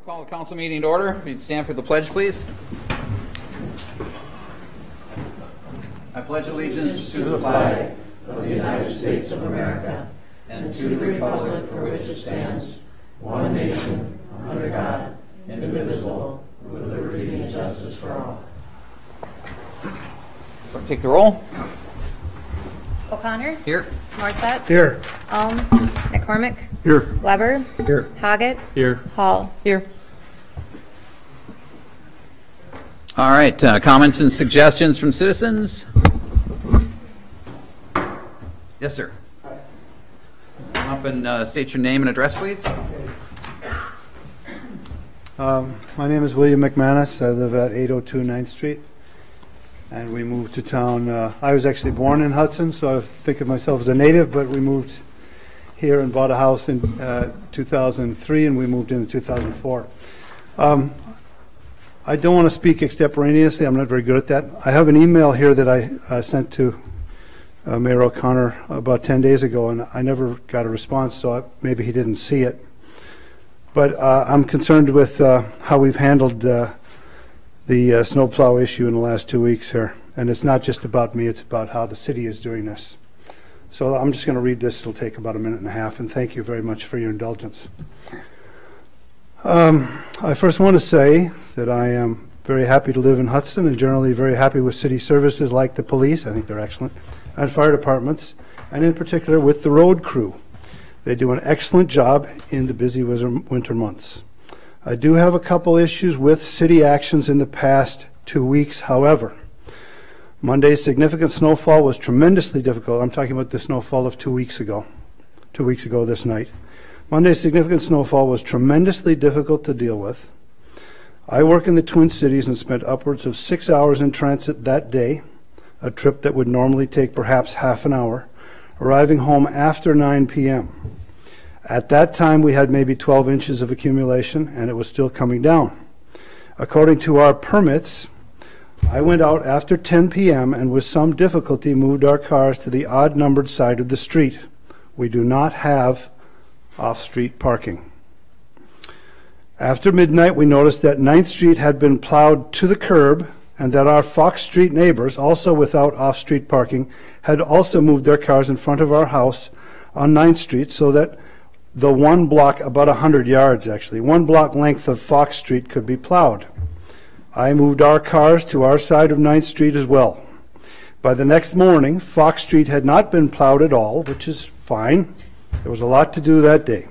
We'll call the council meeting to order. If you'd stand for the pledge, please. I pledge allegiance to the flag of the United States of America and to the republic for which it stands, one nation, under God, indivisible, with liberty and justice for all. Take the roll. O'Connor. Here. Morissette. Here. Alms. McCormick. Here. Weber. Here. Hoggett. Here. Hall. Here. All right. Comments and suggestions from citizens? Yes, sir. Come up and state your name and address, please. My name is William McManus. I live at 802 9th Street. And we moved to town. I was actually born in Hudson, so I think of myself as a native, but we moved here and bought a house in 2003, and we moved in 2004. I don't want to speak extemporaneously. I'm not very good at that. I have an email here that I sent to Mayor O'Connor about 10 days ago, and I never got a response, so maybe he didn't see it. But I'm concerned with how we've handled the snowplow issue in the last 2 weeks here. And it's not just about me, it's about how the city is doing this. So I'm just going to read this. It'll take about a minute and a half, and thank you very much for your indulgence. I first want to say that I am very happy to live in Hudson and generally very happy with city services like the police. I think they're excellent. And fire departments, and in particular with the road crew. They do an excellent job in the busy winter months. I do have a couple issues with city actions in the past 2 weeks, however. Monday's significant snowfall was tremendously difficult. I'm talking about the snowfall of 2 weeks ago. 2 weeks ago this night. Monday's significant snowfall was tremendously difficult to deal with. I work in the Twin Cities and spent upwards of 6 hours in transit that day, a trip that would normally take perhaps half an hour, arriving home after 9 p.m. At that time, we had maybe 12 inches of accumulation, and it was still coming down. According to our permits, I went out after 10 p.m. and with some difficulty moved our cars to the odd-numbered side of the street. We do not have off-street parking. After midnight, we noticed that 9th Street had been plowed to the curb and that our Fox Street neighbors, also without off-street parking, had also moved their cars in front of our house on 9th Street so that the one block, about 100 yards actually, 1 block length of Fox Street could be plowed. I moved our cars to our side of 9th Street as well. By the next morning, Fox Street had not been plowed at all, which is fine. There was a lot to do that day.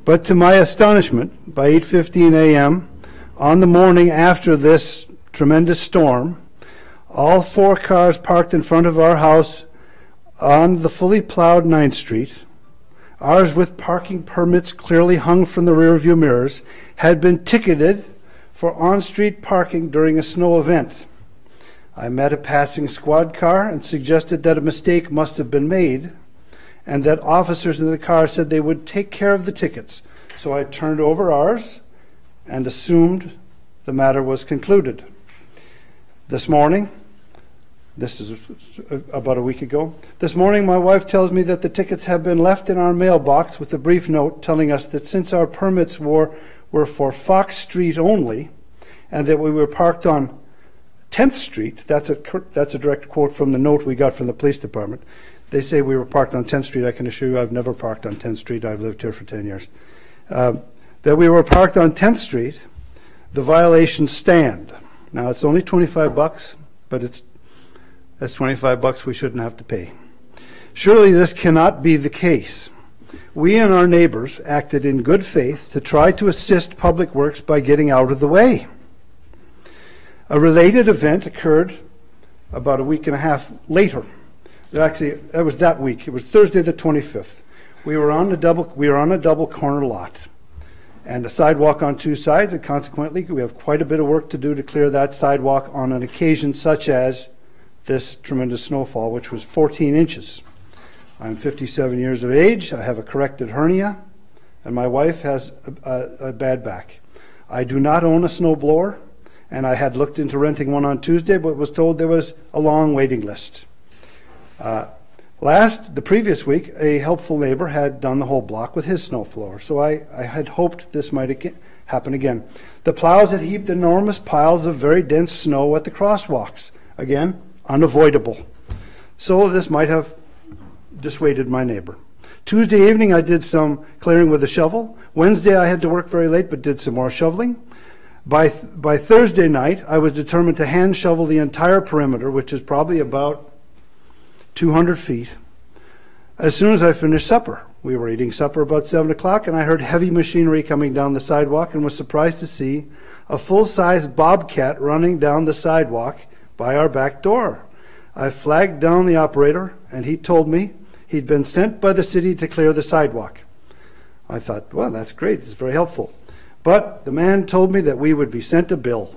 But to my astonishment, by 8:15 a.m., on the morning after this tremendous storm, all 4 cars parked in front of our house on the fully plowed 9th Street, ours with parking permits clearly hung from the rearview mirrors, had been ticketed for on-street parking during a snow event. I met a passing squad car and suggested that a mistake must have been made and that officers in the car said they would take care of the tickets. So I turned over ours and assumed the matter was concluded. This morning, this is about a week ago, this morning my wife tells me that the tickets have been left in our mailbox with a brief note telling us that since our permits were for Fox Street only and that we were parked on 10th Street, that's a direct quote from the note we got from the police department. They say we were parked on 10th Street. I can assure you I've never parked on 10th Street. I've lived here for 10 years. That we were parked on 10th Street, the violations stand. Now it's only $25, but that's $25 we shouldn't have to pay. Surely this cannot be the case. We and our neighbors acted in good faith to try to assist Public Works by getting out of the way. A related event occurred about a week and a half later. Actually, that was that week. It was Thursday the 25th. We were on a double corner lot and a sidewalk on 2 sides, and consequently we have quite a bit of work to do to clear that sidewalk on an occasion such as this tremendous snowfall, which was 14 inches. I'm 57 years of age. I have a corrected hernia, and my wife has a bad back. I do not own a snowblower, and I had looked into renting one on Tuesday, but was told there was a long waiting list. The previous week, a helpful neighbor had done the whole block with his snow blower, so I had hoped this might happen again. The plows had heaped enormous piles of very dense snow at the crosswalks. Again, unavoidable. So this might have dissuaded my neighbor. Tuesday evening, I did some clearing with a shovel. Wednesday, I had to work very late, but did some more shoveling. By Thursday night, I was determined to hand shovel the entire perimeter, which is probably about 200 feet. As soon as I finished supper, we were eating supper about 7 o'clock, and I heard heavy machinery coming down the sidewalk and was surprised to see a full-size bobcat running down the sidewalk by our back door. I flagged down the operator, and he told me he'd been sent by the city to clear the sidewalk. I thought, well, that's great. It's very helpful. But the man told me that we would be sent a bill.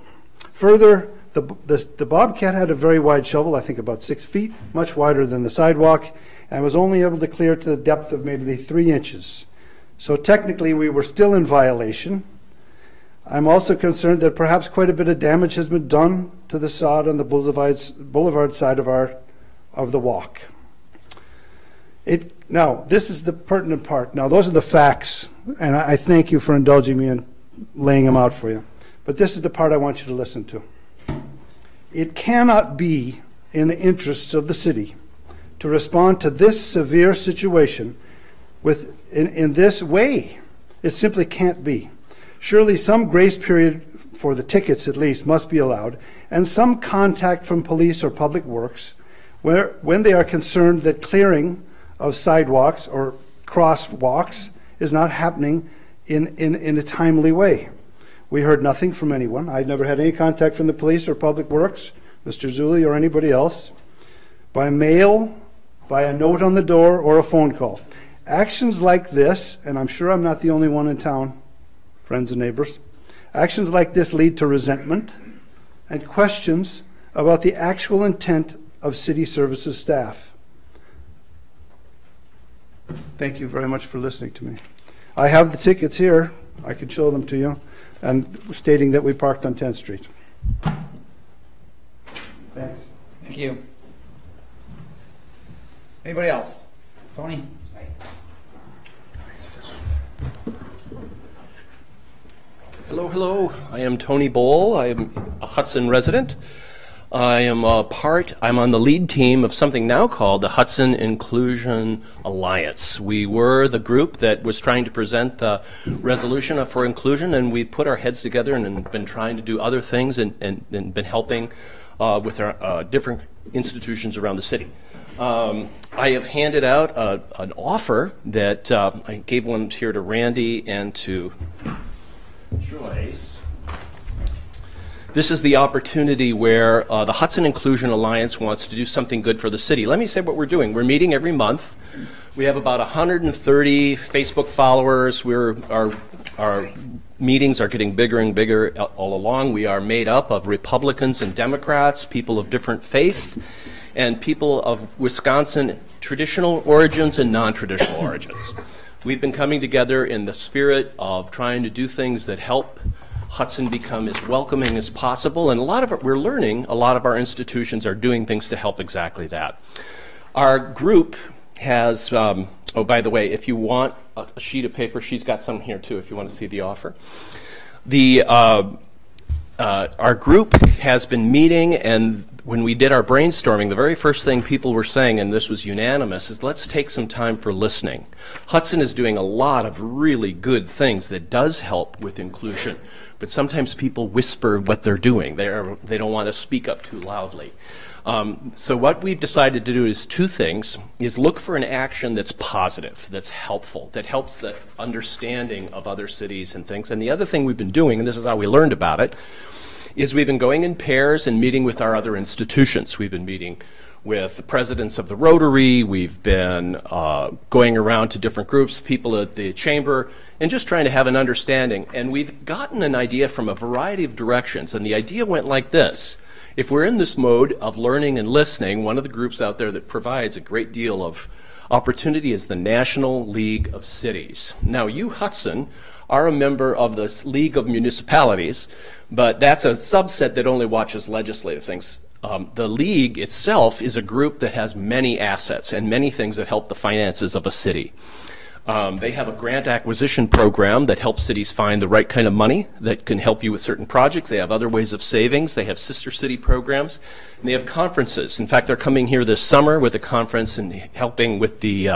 Further, the bobcat had a very wide shovel, I think about 6 feet, much wider than the sidewalk, and was only able to clear to the depth of maybe 3 inches. So technically, we were still in violation. I'm also concerned that perhaps quite a bit of damage has been done to the sod on the boulevard side of the walk. Now, this is the pertinent part. Now, those are the facts, and I thank you for indulging me in laying them out for you. But this is the part I want you to listen to. It cannot be in the interests of the city to respond to this severe situation in this way. It simply can't be. Surely some grace period for the tickets, at least, must be allowed, and some contact from police or public works when they are concerned that clearing of sidewalks or crosswalks is not happening in a timely way. We heard nothing from anyone. I'd never had any contact from the police or public works, Mr. Zulli or anybody else, by mail, by a note on the door, or a phone call. Actions like this, and I'm sure I'm not the only one in town, friends and neighbors, actions like this lead to resentment and questions about the actual intent of city services staff. Thank you very much for listening to me. I have the tickets here. I could show them to you, and stating that we parked on 10th Street. Thanks. Thank you. Anybody else? Tony? Hello, hello. I am Tony Bowl. I am a Hudson resident. I'm on the lead team of something now called the Hudson Inclusion Alliance. We were the group that was trying to present the resolution for inclusion, and we put our heads together and been trying to do other things and been helping with our different institutions around the city. I have handed out an offer that I gave one here to Randy and to Joyce. This is the opportunity where the Hudson Inclusion Alliance wants to do something good for the city. Let me say what we're doing. We're meeting every month. We have about 130 Facebook followers. Our meetings are getting bigger and bigger all along. We are made up of Republicans and Democrats, people of different faith, and people of Wisconsin traditional origins and non-traditional origins. We've been coming together in the spirit of trying to do things that help Hudson become as welcoming as possible, and a lot of it we're learning, a lot of our institutions are doing things to help exactly that. Our group has, oh, by the way, if you want a sheet of paper, she's got some here too if you want to see the offer. Our group has been meeting, and when we did our brainstorming, the very first thing people were saying, and this was unanimous, is let's take some time for listening. Hudson is doing a lot of really good things that does help with inclusion, but sometimes people whisper what they're doing. They don't want to speak up too loudly. So what we've decided to do is two things, is look for an action that's positive, that's helpful, that helps the understanding of other cities and things. And the other thing we've been doing, and this is how we learned about it, is we've been going in pairs and meeting with our other institutions. We've been meeting with the presidents of the Rotary. We've been going around to different groups, people at the chamber, and just trying to have an understanding. And we've gotten an idea from a variety of directions. And the idea went like this. If we're in this mode of learning and listening, one of the groups out there that provides a great deal of opportunity is the National League of Cities. Now, you, Hudson, are a member of the League of Municipalities, but that's a subset that only watches legislative things. The League itself is a group that has many assets and many things that help the finances of a city. They have a grant acquisition program that helps cities find the right kind of money that can help you with certain projects. They have other ways of savings. They have sister city programs. And they have conferences. In fact, they're coming here this summer with a conference and helping with the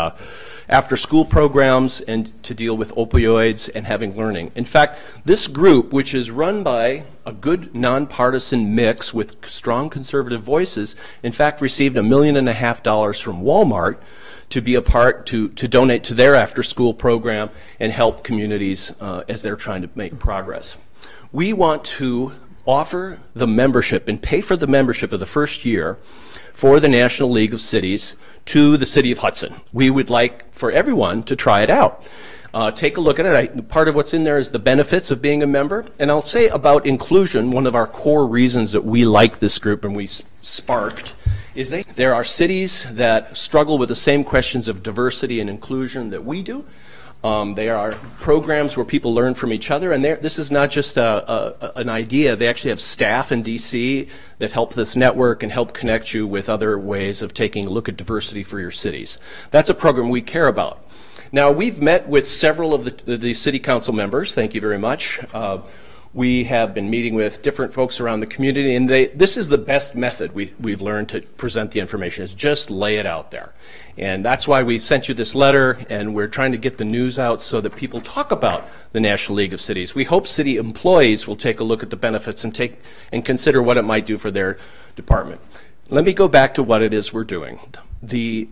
after-school programs and to deal with opioids and having learning. In fact, this group, which is run by a good nonpartisan mix with strong conservative voices, in fact received $1.5 million from Walmart to be a part, to donate to their after-school program and help communities as they're trying to make progress. We want to offer the membership and pay for the membership of the first year for the National League of Cities to the City of Hudson. We would like for everyone to try it out. Take a look at it. Part of what's in there is the benefits of being a member. And I'll say about inclusion, one of our core reasons that we like this group and we sparked is there are cities that struggle with the same questions of diversity and inclusion that we do. There are programs where people learn from each other, and this is not just an idea. They actually have staff in D.C. that help this network and help connect you with other ways of taking a look at diversity for your cities. That's a program we care about. Now, we've met with several of the city council members. Thank you very much. We have been meeting with different folks around the community, and this is the best method we've learned to present the information, is just lay it out there. And that's why we sent you this letter, and we're trying to get the news out so that people talk about the National League of Cities. We hope city employees will take a look at the benefits and consider what it might do for their department. Let me go back to what it is we're doing. The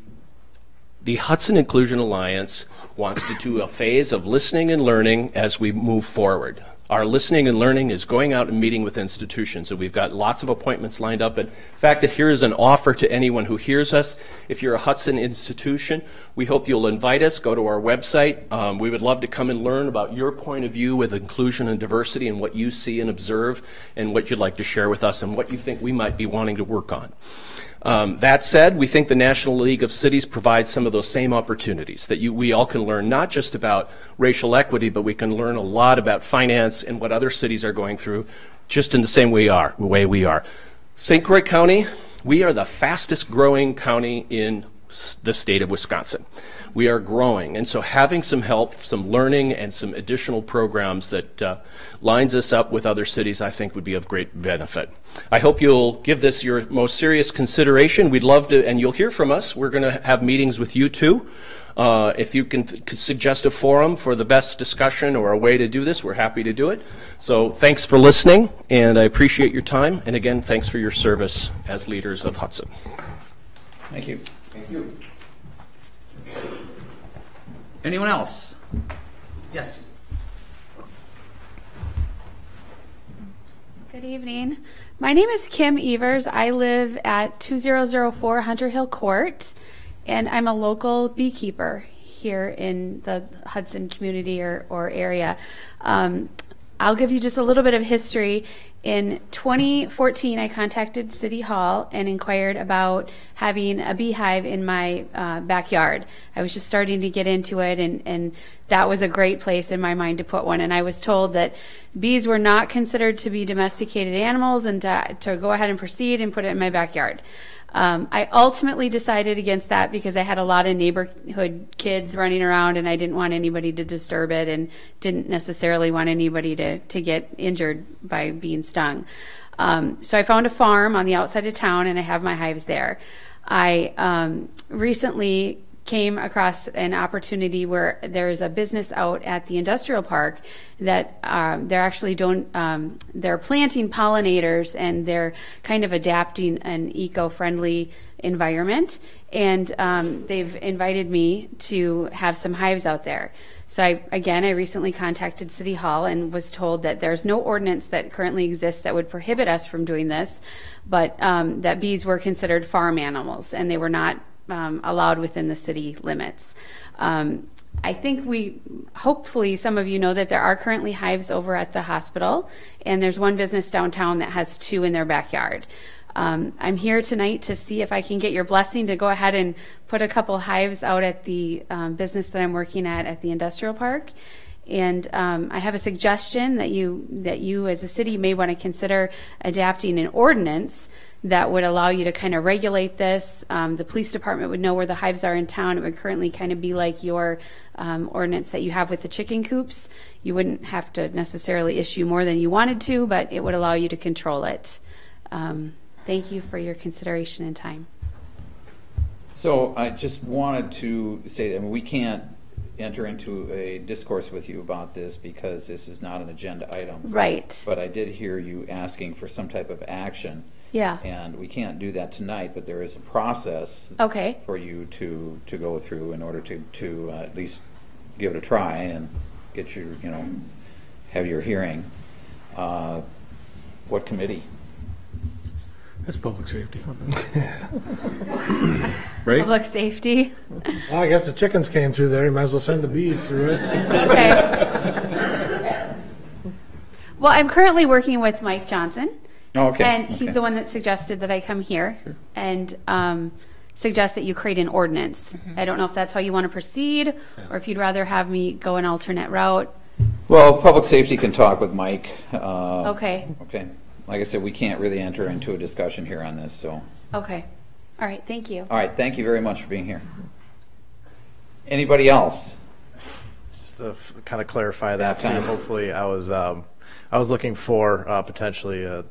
Hudson Inclusion Alliance wants to do a phase of listening and learning as we move forward. Our listening and learning is going out and meeting with institutions, and we've got lots of appointments lined up. And in fact, here is an offer to anyone who hears us. If you're a Hudson institution, we hope you'll invite us. Go to our website. We would love to come and learn about your point of view with inclusion and diversity and what you see and observe and what you'd like to share with us and what you think we might be wanting to work on. That said, we think the National League of Cities provides some of those same opportunities that we all can learn, not just about racial equity, but we can learn a lot about finance and what other cities are going through, just in the same way we are. St. Croix County, we are the fastest growing county in the state of Wisconsin. We are growing, and so having some help, some learning, and some additional programs that lines us up with other cities, I think would be of great benefit. I hope you'll give this your most serious consideration. We'd love to, and you'll hear from us. We're going to have meetings with you too. If you can suggest a forum for the best discussion or a way to do this, we're happy to do it. So thanks for listening, and I appreciate your time. And again, thanks for your service as leaders of Hudson. Thank you. Thank you. Anyone else? Yes. Good evening. My name is Kim Evers. I live at 2004 Hunter Hill Court, and I'm a local beekeeper here in the Hudson community or area. I'll give you just a little bit of history. In 2014, I contacted City Hall and inquired about having a beehive in my backyard. I was just starting to get into it, and that was a great place in my mind to put one. And I was told that bees were not considered to be domesticated animals and to go ahead and proceed and put it in my backyard. I ultimately decided against that because I had a lot of neighborhood kids running around, and I didn't want anybody to disturb it and didn't necessarily want anybody to get injured by being stung. So I found a farm on the outside of town, and I have my hives there. I recently came across an opportunity where there's a business out at the industrial park that they're actually they're planting pollinators, and they're kind of adapting an eco-friendly environment, and they've invited me to have some hives out there. So I recently contacted City Hall and was told that there's no ordinance that currently exists that would prohibit us from doing this, but that bees were considered farm animals and they were not allowed within the city limits. I think hopefully some of you know that there are currently hives over at the hospital, and there's one business downtown that has 2 in their backyard. I'm here tonight to see if I can get your blessing to go ahead and put a couple hives out at the business that I'm working at the industrial park. And I have a suggestion that you as a city may want to consider adapting an ordinance that would allow you to kind of regulate this. The police department would know where the hives are in town. It would currently kind of be like your ordinance that you have with the chicken coops. You wouldn't have to necessarily issue more than you wanted to, but it would allow you to control it. Thank you for your consideration and time. So I just wanted to say that we can't enter into a discourse with you about this because this is not an agenda item. Right. But I did hear you asking for some type of action. Yeah. And we can't do that tonight, but there is a process Okay. for you to go through in order to at least give it a try and get your, have your hearing. What committee? That's public safety. Right? Public safety. Well, I guess the chickens came through there. You might as well send the bees through it. Okay. Well, I'm currently working with Mike Johnson. Oh, okay. And he's the one that suggested that I come here and suggest that you create an ordinance. I don't know if that's how you want to proceed or if you'd rather have me go an alternate route. Well, public safety can talk with Mike. Okay. Okay. Like I said, we can't really enter into a discussion here on this, so. Okay. All right. Thank you. All right. Thank you very much for being here. Anybody else? Just to kind of clarify that too, time. hopefully I was looking for potentially a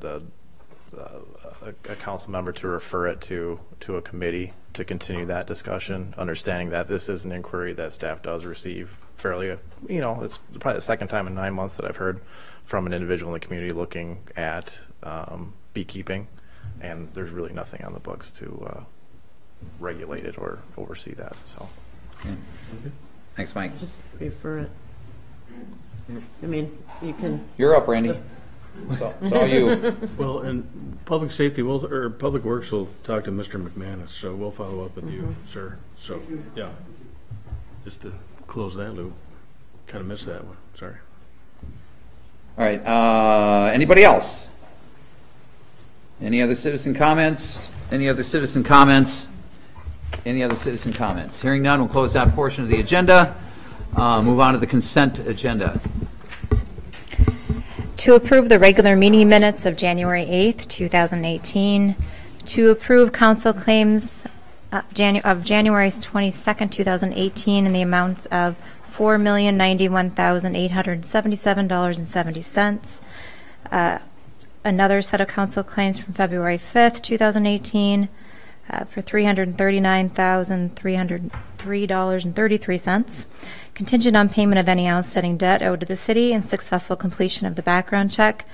council member to refer it to a committee to continue that discussion, understanding that this is an inquiry that staff does receive fairly, it's probably the second time in 9 months that I've heard from an individual in the community looking at beekeeping, and there's really nothing on the books to regulate it or oversee that. So, Okay. Thanks, Mike. Just refer it. I mean, you can. You're up, Randy. So, it's all you. Well, and public safety or public works will talk to Mr. McManus, so we'll follow up with you, sir. So, yeah, just to close that loop. Kind of missed that one. Sorry. All right. Anybody else? Any other citizen comments? Any other citizen comments? Any other citizen comments? Hearing none, we'll close that portion of the agenda. Move on to the consent agenda. To approve the regular meeting minutes of January 8th, 2018. To approve council claims of January 22nd, 2018 in the amount of $4,091,877.70. Another set of council claims from February 5th, 2018 for $339,303.33. Contingent on payment of any outstanding debt owed to the city and successful completion of the background check.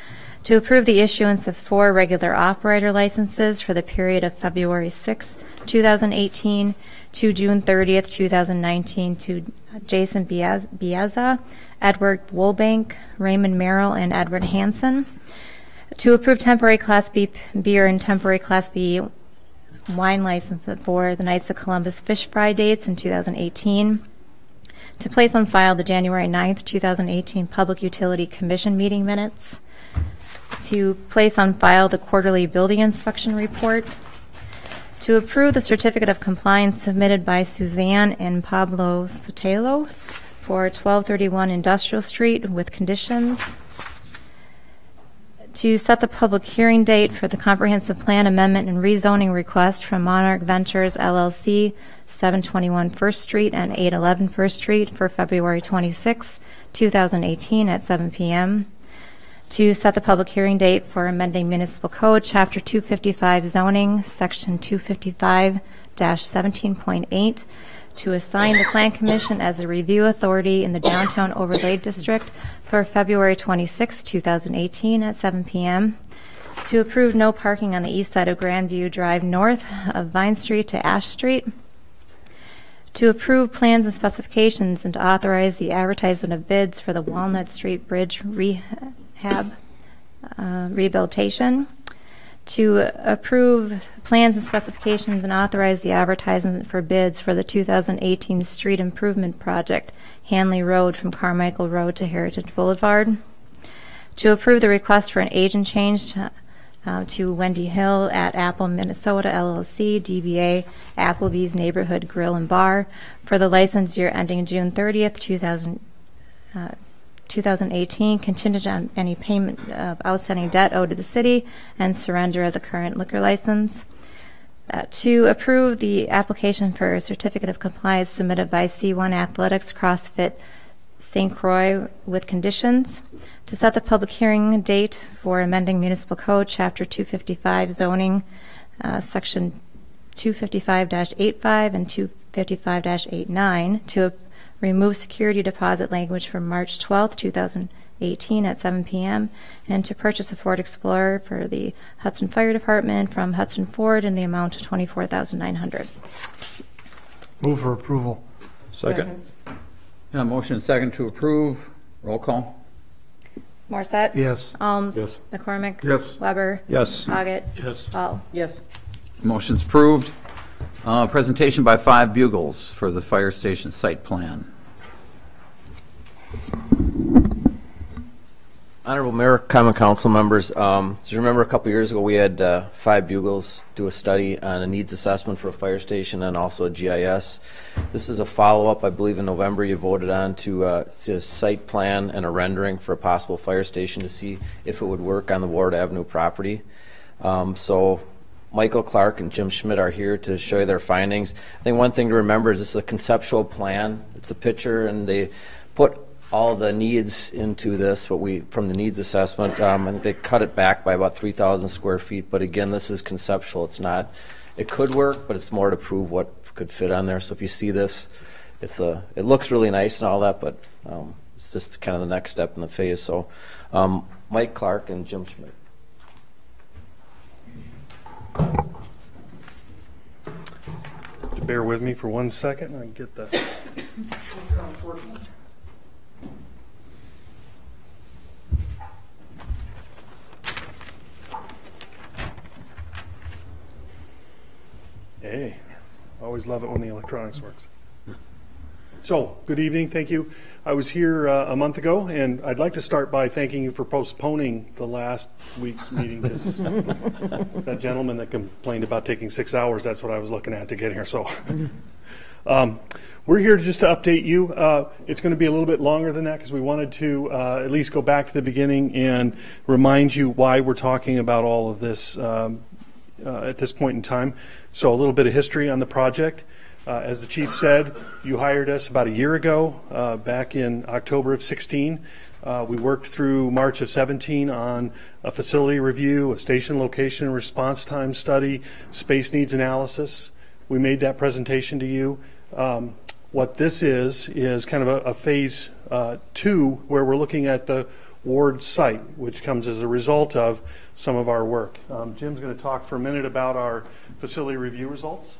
To approve the issuance of 4 regular operator licenses for the period of February 6, 2018 to June 30th, 2019 to Jason Biazza, Edward Woolbank, Raymond Merrill, and Edward Hansen. To approve temporary Class B beer and temporary Class B wine license for the Knights of Columbus Fish Fry dates in 2018. To place on file the January 9th, 2018 Public Utility Commission meeting minutes. To place on file the quarterly building inspection report. To approve the certificate of compliance submitted by Suzanne and Pablo Sotelo for 1231 Industrial Street with conditions. To set the public hearing date for the comprehensive plan amendment and rezoning request from Monarch Ventures LLC, 721 First Street and 811 First Street for February 26, 2018 at 7 p.m. To set the public hearing date for amending Municipal Code, Chapter 255 Zoning, Section 255-17.8, to assign the Plan Commission as the review authority in the Downtown Overlay District for February 26, 2018 at 7 p.m. To approve no parking on the east side of Grandview Drive north of Vine Street to Ash Street. To approve plans and specifications and to authorize the advertisement of bids for the Walnut Street Bridge rehabilitation. To approve plans and specifications and authorize the advertisement for bids for the 2018 street improvement project, Hanley Road from Carmichael Road to Heritage Boulevard. To approve the request for an agent change to Wendy Hill at Apple, Minnesota LLC, DBA Applebee's Neighborhood Grill and Bar for the license year ending June 30th, 2018, contingent on any payment of outstanding debt owed to the city and surrender of the current liquor license. To approve the application for a certificate of compliance submitted by C1 Athletics CrossFit St. Croix with conditions. To set the public hearing date for amending Municipal Code Chapter 255 zoning, Section 255-85 and 255-89 to remove security deposit language from March 12th, 2018 at 7 p.m. and to purchase a Ford Explorer for the Hudson Fire Department from Hudson Ford in the amount of $24,900. Move for approval. Second. Yeah, motion and second to approve. Roll call. Morissette? Yes. Alms? Yes. McCormick? Yes. Weber? Yes. Hoggett? Yes. Ball? Yes. Motion's approved. Presentation by 5 Bugles for the fire station site plan. Honorable Mayor, Common Council members, do you remember a couple years ago we had 5 Bugles do a study on a needs assessment for a fire station and also a GIS. This is a follow-up. I believe in November you voted on to see a site plan and a rendering for a possible fire station to see if it would work on the Ward Avenue property. So Michael Clark and Jim Schmidt are here to show you their findings. I think one thing to remember is this is a conceptual plan. It's a picture, and they put all the needs into this, from the needs assessment. I think they cut it back by about 3,000 square feet, but again, this is conceptual. It's not, it could work, but it's more to prove what could fit on there. So if you see this, it looks really nice and all that, but it's just kind of the next step in the phase. So Mike Clark and Jim Schmidt. Bear with me for 1 second. I can get that. Hey, always love it when the electronics works. So, good evening. Thank you. I was here a month ago, and I'd like to start by thanking you for postponing the last week's meeting, because that gentleman that complained about taking 6 hours, that's what I was looking at to get here. So we're here just to update you. It's going to be a little bit longer than that because we wanted to at least go back to the beginning and remind you why we're talking about all of this at this point in time. So a little bit of history on the project. As the chief said, you hired us about a year ago, back in October of 16. We worked through March of 17 on a facility review, a station location and response time study, space needs analysis. We made that presentation to you. What this is kind of a phase 2 where we're looking at the ward site, which comes as a result of some of our work. Jim's going to talk for a minute about our facility review results.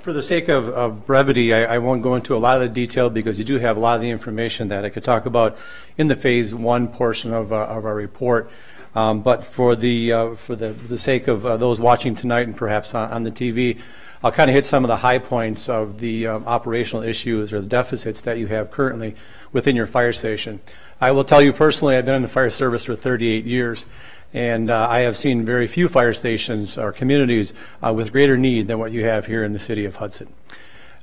For the sake of brevity, I won't go into a lot of the detail because you do have a lot of the information that I could talk about in the phase 1 portion of our report. But for the sake of those watching tonight and perhaps on the TV, I'll kind of hit some of the high points of the operational issues or the deficits that you have currently within your fire station. I will tell you personally, I've been in the fire service for 38 years. And I have seen very few fire stations or communities with greater need than what you have here in the city of Hudson.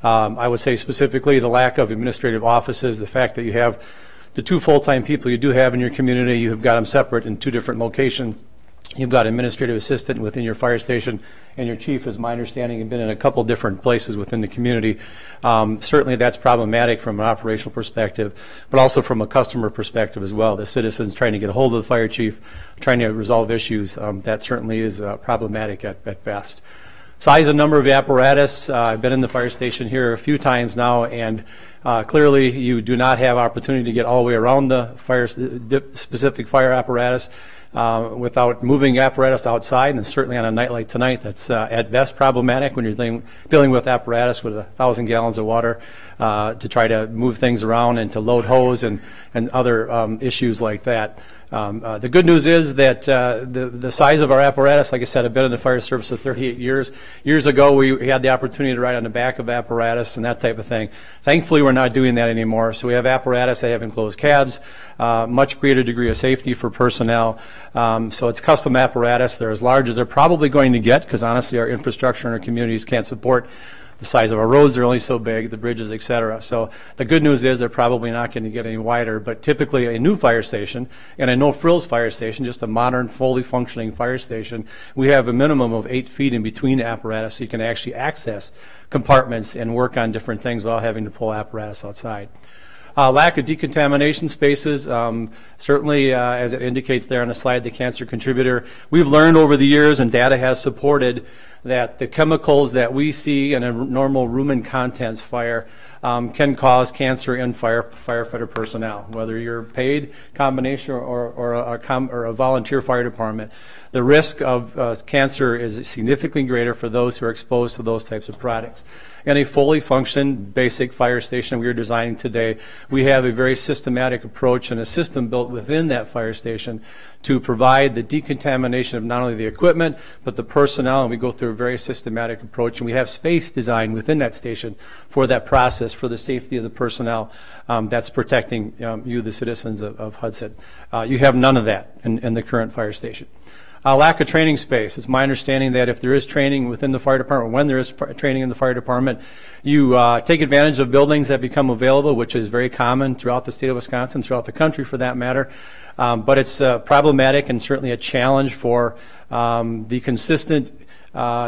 I would say specifically the lack of administrative offices, the fact that you have the 2 full-time people you do have in your community, you have got them separate in 2 different locations. You've got administrative assistant within your fire station, and your chief, is my understanding, have been in a couple different places within the community. Certainly that's problematic from an operational perspective, but also from a customer perspective as well. The citizens trying to get a hold of the fire chief, trying to resolve issues, that certainly is problematic at best. Size and number of apparatus, I've been in the fire station here a few times now, and clearly you do not have opportunity to get all the way around the specific fire apparatus. Without moving apparatus outside, and certainly on a night like tonight, that's at best problematic when you're dealing with apparatus with 1,000 gallons of water to try to move things around and to load hose and other issues like that. The good news is that the size of our apparatus, like I said, I've been in the fire service for 38 years. Years ago, we had the opportunity to ride on the back of apparatus and that type of thing. Thankfully, we're not doing that anymore. So we have apparatus that have enclosed cabs, much greater degree of safety for personnel. So it's custom apparatus. They're as large as they're probably going to get because honestly, our infrastructure and our communities can't support the size of our roads are only so big, the bridges, et cetera. So the good news is they're probably not going to get any wider, but typically a new fire station, and a no-frills fire station, just a modern, fully functioning fire station, we have a minimum of 8 feet in between the apparatus so you can actually access compartments and work on different things without having to pull apparatus outside. Lack of decontamination spaces, certainly as it indicates there on the slide, the cancer contributor. We've learned over the years, and data has supported, that the chemicals that we see in a normal room and contents fire can cause cancer in firefighter personnel, whether you're paid combination or a volunteer fire department. The risk of cancer is significantly greater for those who are exposed to those types of products. In a fully functioned basic fire station we are designing today, we have a very systematic approach and a system built within that fire station to provide the decontamination of not only the equipment but the personnel, and we go through a very systematic approach, and we have space designed within that station for that process, for the safety of the personnel that's protecting you, the citizens of Hudson. You have none of that in the current fire station. Lack of training space. It's my understanding that if there is training within the fire department, when there is training in the fire department, you take advantage of buildings that become available, which is very common throughout the state of Wisconsin, throughout the country for that matter. But it's problematic and certainly a challenge for the consistent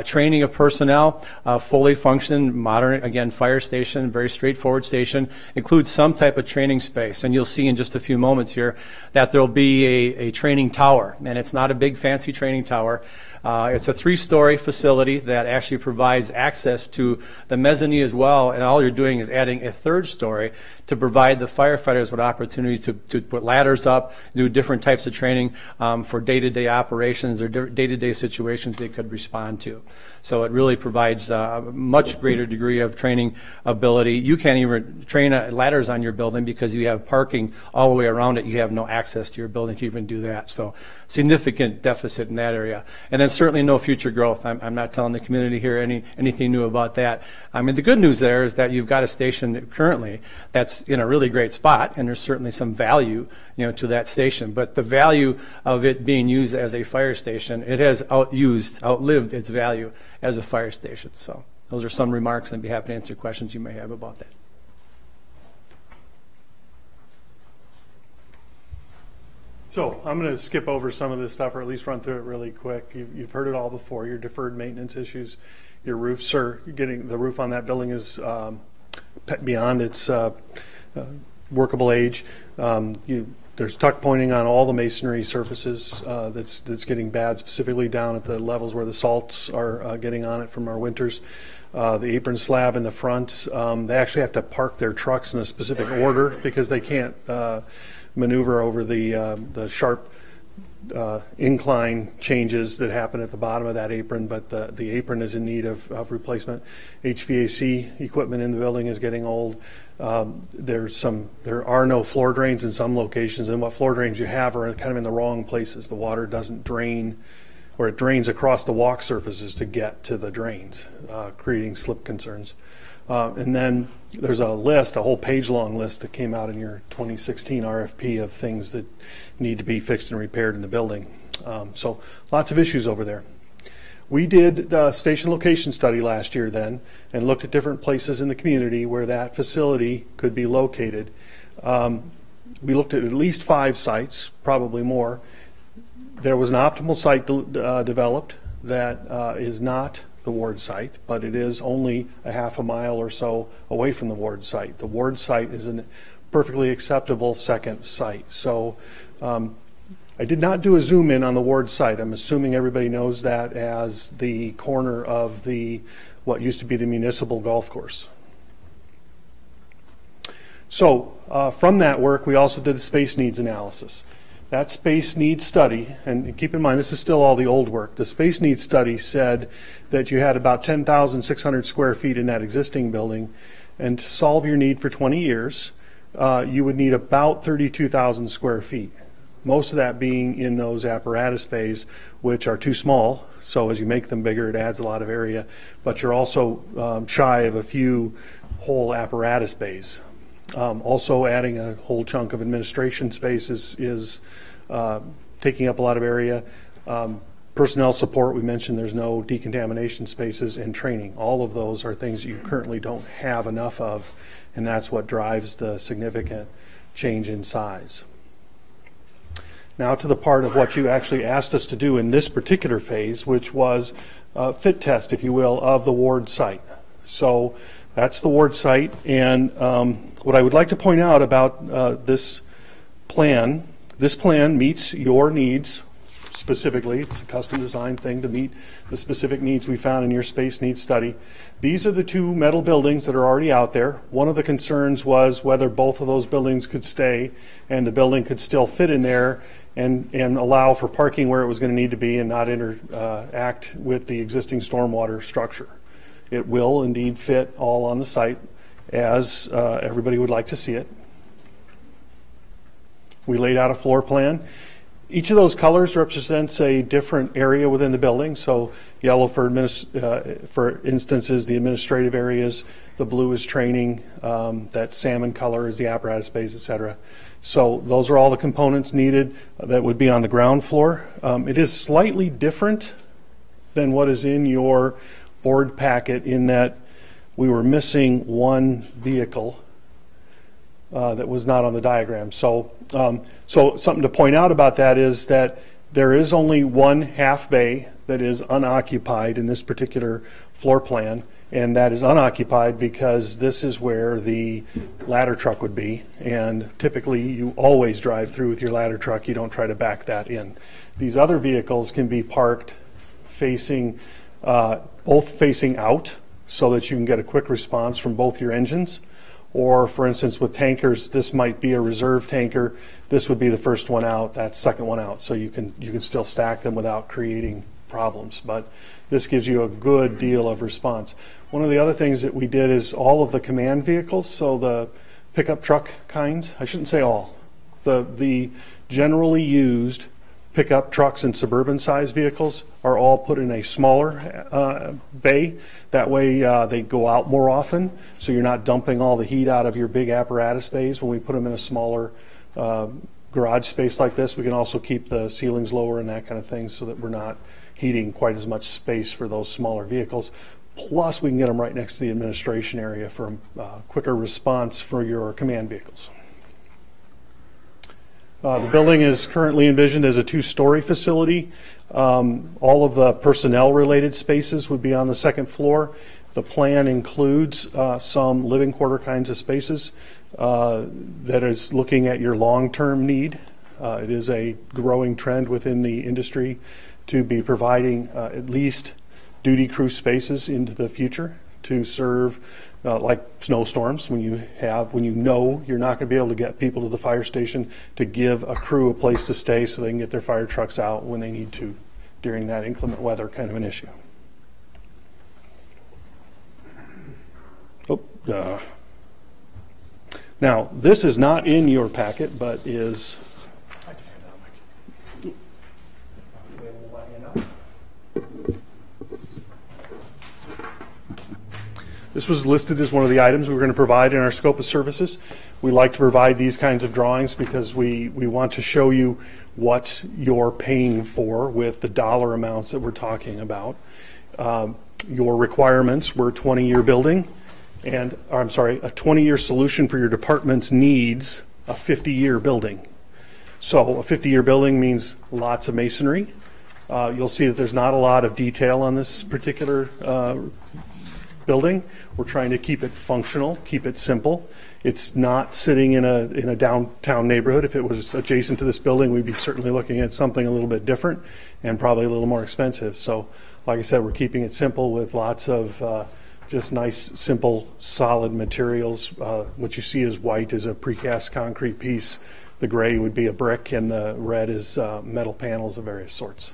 training of personnel. Fully functioning, modern, again, fire station, very straightforward station, includes some type of training space. And you'll see in just a few moments here that there'll be a training tower. And it's not a big fancy training tower. It's a 3-story facility that actually provides access to the mezzanine as well, and all you're doing is adding a 3rd story to provide the firefighters with opportunity to put ladders up, do different types of training for day-to-day operations or day-to-day situations they could respond to. So it really provides a much greater degree of training ability. You can't even train ladders on your building because you have parking all the way around it. You have no access to your building to even do that. So significant deficit in that area. And then certainly no future growth. I'm not telling the community here anything new about that. I mean, the good news there is that you've got a station that currently that's in a really great spot, and there's certainly some value, to that station. But the value of it being used as a fire station, it has outlived its value as a fire station. So those are some remarks, and I'd be happy to answer questions you may have about that. So I'm going to skip over some of this stuff, or at least run through it really quick. You've heard it all before. Your deferred maintenance issues, your roofs are getting, the roof on that building is beyond its workable age. There's tuck pointing on all the masonry surfaces that's getting bad, specifically down at the levels where the salts are getting on it from our winters. The apron slab in the front, they actually have to park their trucks in a specific order because they can't maneuver over the sharp incline changes that happen at the bottom of that apron, but the apron is in need of replacement. HVAC equipment in the building is getting old. There are no floor drains in some locations, and what floor drains you have are kind of in the wrong places. The water doesn't drain, or it drains across the walk surfaces to get to the drains, creating slip concerns. And then there's a whole page-long list that came out in your 2016 RFP of things that need to be fixed and repaired in the building. So lots of issues over there. We did the station location study last year then and looked at different places in the community where that facility could be located. We looked at least 5 sites, probably more. There was an optimal site developed that is not the ward site, but it is only a half a mile or so away from the ward site. The ward site is a perfectly acceptable second site. So I did not do a zoom in on the ward site. I'm assuming everybody knows that as the corner of what used to be the municipal golf course. So from that work, we also did a space needs analysis. That space needs study, and keep in mind this is still all the old work, the space needs study said that you had about 10,600 square feet in that existing building, and to solve your need for 20 years, you would need about 32,000 square feet. Most of that being in those apparatus bays, which are too small, so as you make them bigger it adds a lot of area, but you're also shy of a few whole apparatus bays. Also adding a whole chunk of administration space is taking up a lot of area. Personnel support, we mentioned there's no decontamination spaces, and training. All of those are things that you currently don't have enough of, and that's what drives the significant change in size. Now to the part of what you actually asked us to do in this particular phase, which was a fit test, if you will, of the ward site. So that's the ward site, and what I would like to point out about this plan meets your needs specifically. It's a custom designed thing to meet the specific needs we found in your space needs study. These are the two metal buildings that are already out there. One of the concerns was whether both of those buildings could stay and the building could still fit in there and allow for parking where it was going to need to be and not interact with the existing stormwater structure. It will indeed fit all on the site as everybody would like to see it. We laid out a floor plan. Each of those colors represents a different area within the building. So yellow, for instance, is the administrative areas. The blue is training. That salmon color is the apparatus space, etc. So those are all the components needed that would be on the ground floor. It is slightly different than what is in your board packet in that we were missing one vehicle that was not on the diagram. So something to point out about that is that there is only one half bay that is unoccupied in this particular floor plan, and that is unoccupied because this is where the ladder truck would be, and typically you always drive through with your ladder truck. You don't try to back that in. These other vehicles can be parked facing, both facing out so that you can get a quick response from both your engines. Or, for instance, with tankers, this might be a reserve tanker. This would be the first one out, that second one out. So you can still stack them without creating problems. But this gives you a good deal of response. One of the other things that we did is all of the command vehicles, so the pickup truck kinds, I shouldn't say all, the generally used pickup trucks and suburban sized vehicles are all put in a smaller bay. That way they go out more often, so you're not dumping all the heat out of your big apparatus bays. When we put them in a smaller garage space like this, we can also keep the ceilings lower and that kind of thing so that we're not heating quite as much space for those smaller vehicles. Plus we can get them right next to the administration area for quicker response for your command vehicles. The building is currently envisioned as a two-story facility. All of the personnel-related spaces would be on the second floor. The plan includes some living quarter kinds of spaces that is looking at your long-term need. It is a growing trend within the industry to be providing at least duty crew spaces into the future to serve like snowstorms, when you know you're not going to be able to get people to the fire station, to give a crew a place to stay so they can get their fire trucks out when they need to during that inclement weather kind of an issue. Now, this is not in your packet, but is... This was listed as one of the items we were going to provide in our scope of services. We like to provide these kinds of drawings because we want to show you what you're paying for with the dollar amounts that we're talking about. Your requirements were a 20-year building, and a 20-year solution for your department's needs, a 50-year building. So a 50-year building means lots of masonry. You'll see that there's not a lot of detail on this particular building. We're trying to keep it functional, keep it simple. It's not sitting in a downtown neighborhood. If it was adjacent to this building, we'd be certainly looking at something a little bit different and probably a little more expensive. So, like I said, we're keeping it simple with lots of just nice, simple, solid materials. What you see is white is a precast concrete piece. The gray would be a brick, and the red is metal panels of various sorts.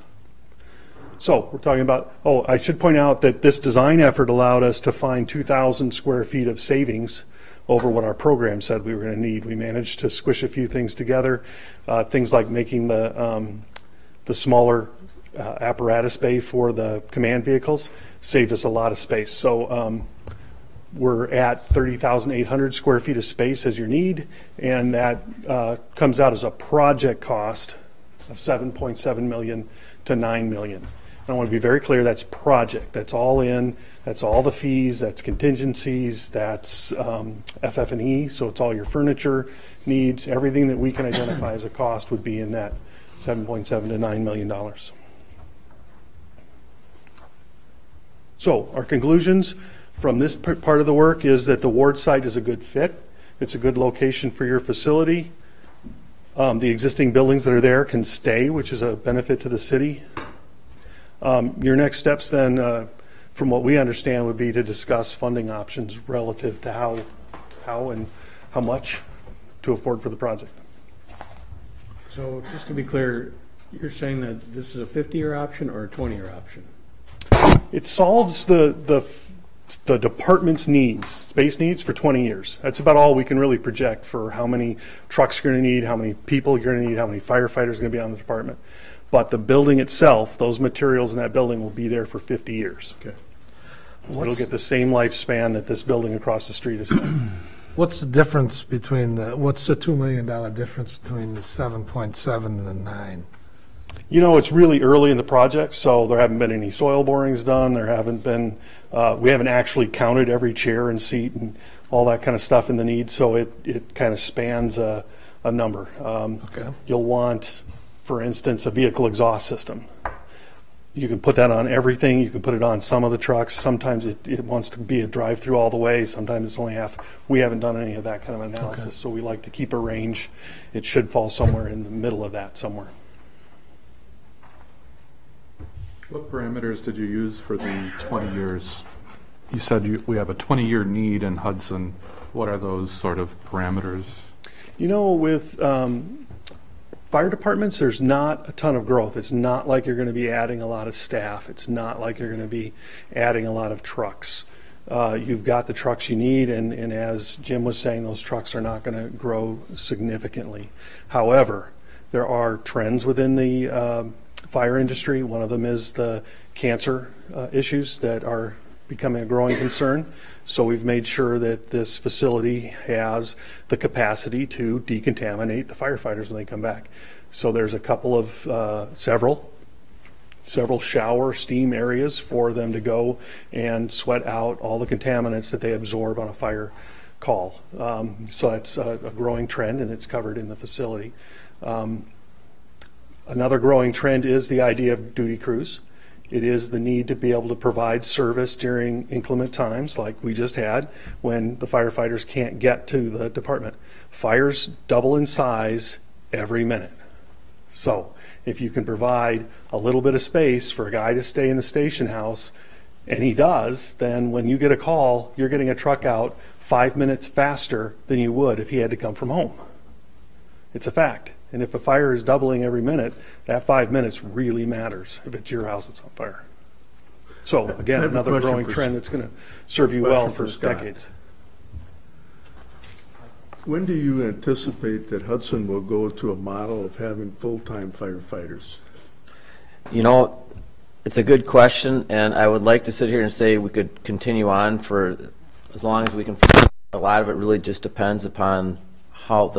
So we're talking about, I should point out that this design effort allowed us to find 2,000 square feet of savings over what our program said we were going to need. We managed to squish a few things together, things like making the smaller apparatus bay for the command vehicles saved us a lot of space. So we're at 30,800 square feet of space as your need, and that comes out as a project cost of $7.7 million to $9 million. I want to be very clear, that's project. That's all in. That's all the fees. That's contingencies. That's FF&E. So it's all your furniture needs. Everything that we can identify as a cost would be in that $7.7 to $9 million. So our conclusions from this part of the work is that the ward site is a good fit. It's a good location for your facility. The existing buildings that are there can stay, which is a benefit to the city. Your next steps then, from what we understand, would be to discuss funding options relative to how and how much to afford for the project. So just to be clear, you're saying that this is a 50-year option or a 20-year option? It solves the department's needs, space needs, for 20 years. That's about all we can really project for how many trucks you're going to need, how many people you're going to need, how many firefighters are going to be on the department. But the building itself, those materials in that building will be there for 50 years. Okay. It'll get the same lifespan that this building across the street is. What's the difference between what's the $2 million difference between the 7.7 and the 9? You know, it's really early in the project, so there haven't been any soil borings done. There haven't been, we haven't actually counted every chair and seat and all that kind of stuff in the need, so it kind of spans a number. Okay. You'll want, for instance, a vehicle exhaust system. You can put that on everything. You can put it on some of the trucks. Sometimes it wants to be a drive-through all the way. Sometimes it's only half. We haven't done any of that kind of analysis, okay. So we like to keep a range. It should fall somewhere in the middle of that somewhere. What parameters did you use for the 20 years? You said we have a 20-year need in Hudson. What are those sort of parameters? You know, with fire departments, there's not a ton of growth. It's not like you're going to be adding a lot of staff. It's not like you're going to be adding a lot of trucks. You've got the trucks you need, and as Jim was saying, those trucks are not going to grow significantly. However, there are trends within the fire industry. One of them is the cancer issues that are becoming a growing concern. So we've made sure that this facility has the capacity to decontaminate the firefighters when they come back. So there's a couple of several shower steam areas for them to go and sweat out all the contaminants that they absorb on a fire call. So that's a growing trend, and it's covered in the facility. Another growing trend is the idea of duty crews. It is the need to be able to provide service during inclement times like we just had when the firefighters can't get to the department. Fires double in size every minute. So if you can provide a little bit of space for a guy to stay in the station house, and he does, then when you get a call, you're getting a truck out 5 minutes faster than you would if he had to come from home. It's a fact. And if a fire is doubling every minute, that 5 minutes really matters if it's your house that's on fire. So again, another growing trend that's going to serve you well for decades. When do you anticipate that Hudson will go to a model of having full-time firefighters? You know, it's a good question, and I would like to sit here and say we could continue on for as long as we can. A lot of it really just depends upon how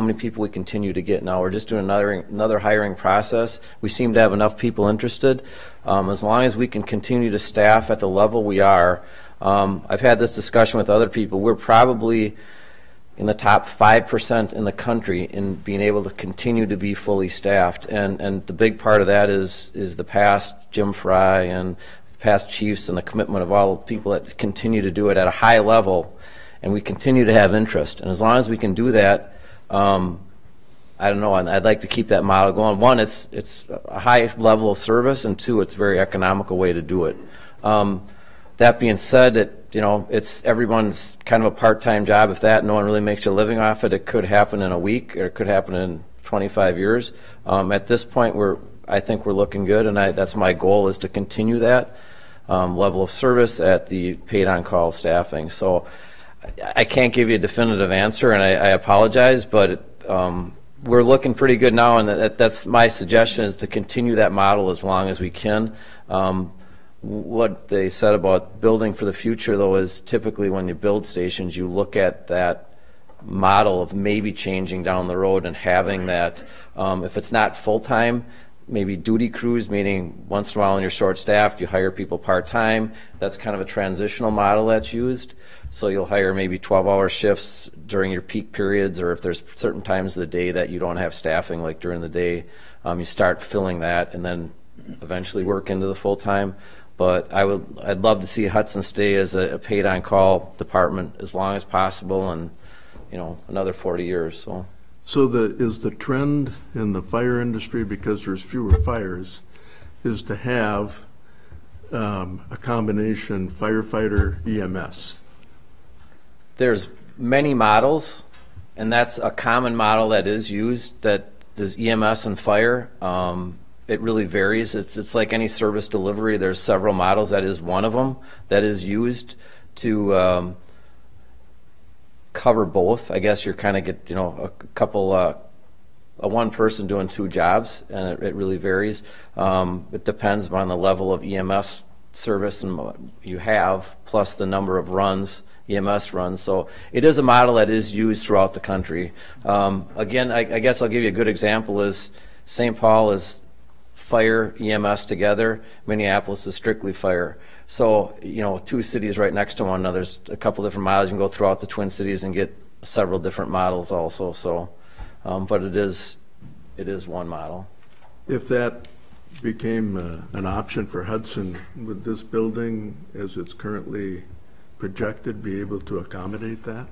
many people we continue to get. Now we're just doing another hiring process. We seem to have enough people interested. As long as we can continue to staff at the level we are, I've had this discussion with other people. We're probably in the top 5% in the country in being able to continue to be fully staffed. And the big part of that is the past Jim Fry and the past chiefs and the commitment of all the people that continue to do it at a high level, and we continue to have interest. And as long as we can do that, I don't know, I'd like to keep that model going. One, it's a high level of service, and two, it's a very economical way to do it. That being said, it's everyone's kind of a part-time job. If no one really makes a living off it, it could happen in a week, or it could happen in 25 years. At this point, I think we're looking good, and that's my goal, is to continue that level of service at the paid on-call staffing. So I can't give you a definitive answer, and I apologize, but we're looking pretty good now, and that's my suggestion, is to continue that model as long as we can. What they said about building for the future, though, is typically when you build stations, you look at that model of maybe changing down the road and having that, if it's not full-time, maybe duty crews, meaning once in a while when you're short-staffed, you hire people part-time. That's kind of a transitional model that's used. So you'll hire maybe 12-hour shifts during your peak periods, or if there's certain times of the day that you don't have staffing, like during the day, you start filling that and then eventually work into the full-time. But I'd love to see Hudson stay as a paid on-call department as long as possible, and another 40 years. So is the trend in the fire industry, because there's fewer fires, is to have a combination firefighter EMS? There's many models, and that's a common model that is used, that there's EMS and fire. It really varies. It's like any service delivery. There's several models. That is one of them that is used to cover both. I guess you're kind of get a couple one person doing two jobs, and it really varies. It depends on the level of EMS service and you have, plus the number of runs, EMS runs. So it is a model that is used throughout the country. Again, I guess I'll give you a good example is St. Paul is fire, EMS together. Minneapolis is strictly fire. So, two cities right next to one another. There's a couple different models. You can go throughout the Twin Cities and get several different models also. So, but it is one model. If that became an option for Hudson, would this building, as it's currently projected, be able to accommodate that?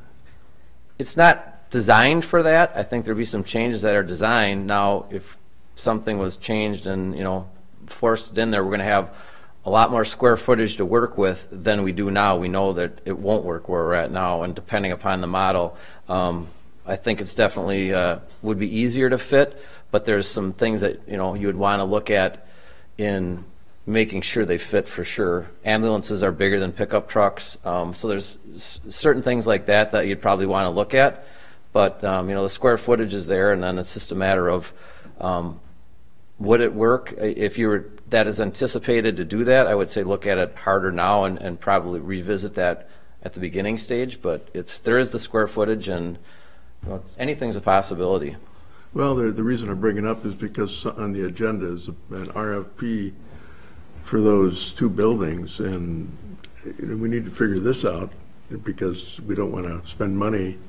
It's not designed for that. I think there'll be some changes that are designed. Now, if something was changed and forced in there, we're going to have a lot more square footage to work with than we do now. We know that it won't work where we're at now, and depending upon the model, I think it's definitely would be easier to fit, but there's some things that you would want to look at in making sure they fit for sure. Ambulances are bigger than pickup trucks, so there's certain things like that you'd probably want to look at, but the square footage is there, and then it's just a matter of would it work? If you were that is anticipated to do that, I would say look at it harder now and probably revisit that at the beginning stage. But there is the square footage, and anything's a possibility. Well, the reason I bring it up is because on the agenda is an RFP for those two buildings, and we need to figure this out because we don't want to spend money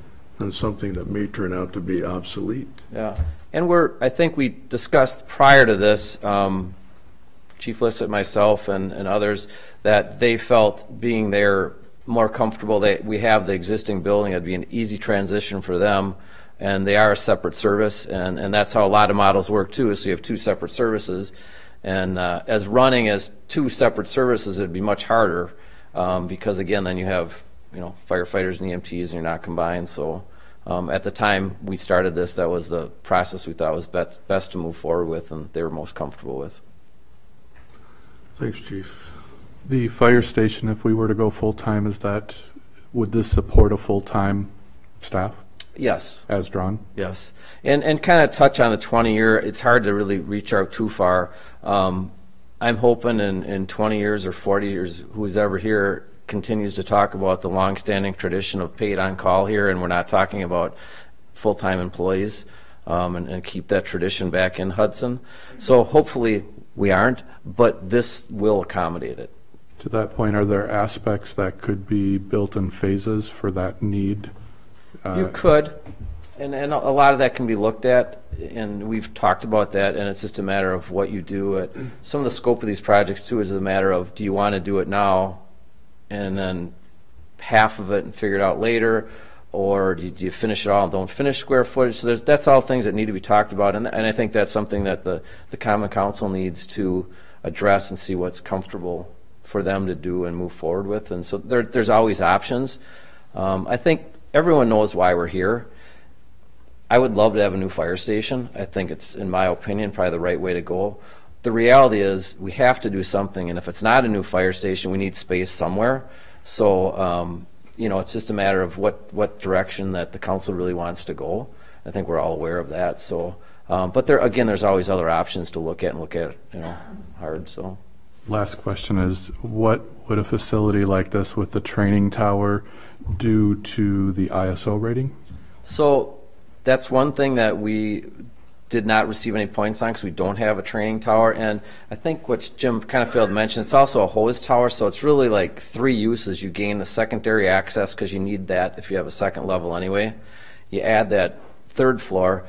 on something that may turn out to be obsolete. Yeah, and I think we discussed prior to this, Chief Lissett, myself, and others, that they felt being there more comfortable. We have the existing building. It'd be an easy transition for them, and they are a separate service, and that's how a lot of models work too. So you have two separate services, and as running as two separate services, it'd be much harder because again, then you have firefighters and EMTs, and you're not combined. So at the time we started this, that was the process we thought was best to move forward with, and they were most comfortable with. Thanks, Chief. The fire station, if we were to go full-time, would this support a full-time staff? Yes. As drawn? Yes. And kind of touch on the 20-year, it's hard to really reach out too far. I'm hoping in 20 years or 40 years, who's ever here continues to talk about the long-standing tradition of paid on-call here, and we're not talking about full-time employees, and keep that tradition back in Hudson. So hopefully we aren't, but this will accommodate it. To that point, are there aspects that could be built in phases for that need? You could, and a lot of that can be looked at, and we've talked about that, and it's just a matter of what you do. Some of the scope of these projects, too, is a matter of, do you want to do it now and then half of it and figure it out later, or do you finish it all and don't finish square footage? So that's all things that need to be talked about, and I think that's something that the Common Council needs to address and see what's comfortable for them to do and move forward with. And so there's always options. I think everyone knows why we're here. I would love to have a new fire station. I think it's, in my opinion, probably the right way to go. The reality is we have to do something, and if it's not a new fire station, we need space somewhere. So it's just a matter of what direction that the council really wants to go. I think we're all aware of that. So, but there's always other options to look at hard. So, last question is, what would a facility like this with the training tower do to the ISO rating? So that's one thing that we did not receive any points on because we don't have a training tower. And I think what Jim kind of failed to mention, it's also a hose tower, so it's really like 3 uses. You gain the secondary access because you need that if you have a second level anyway. You add that 3rd floor,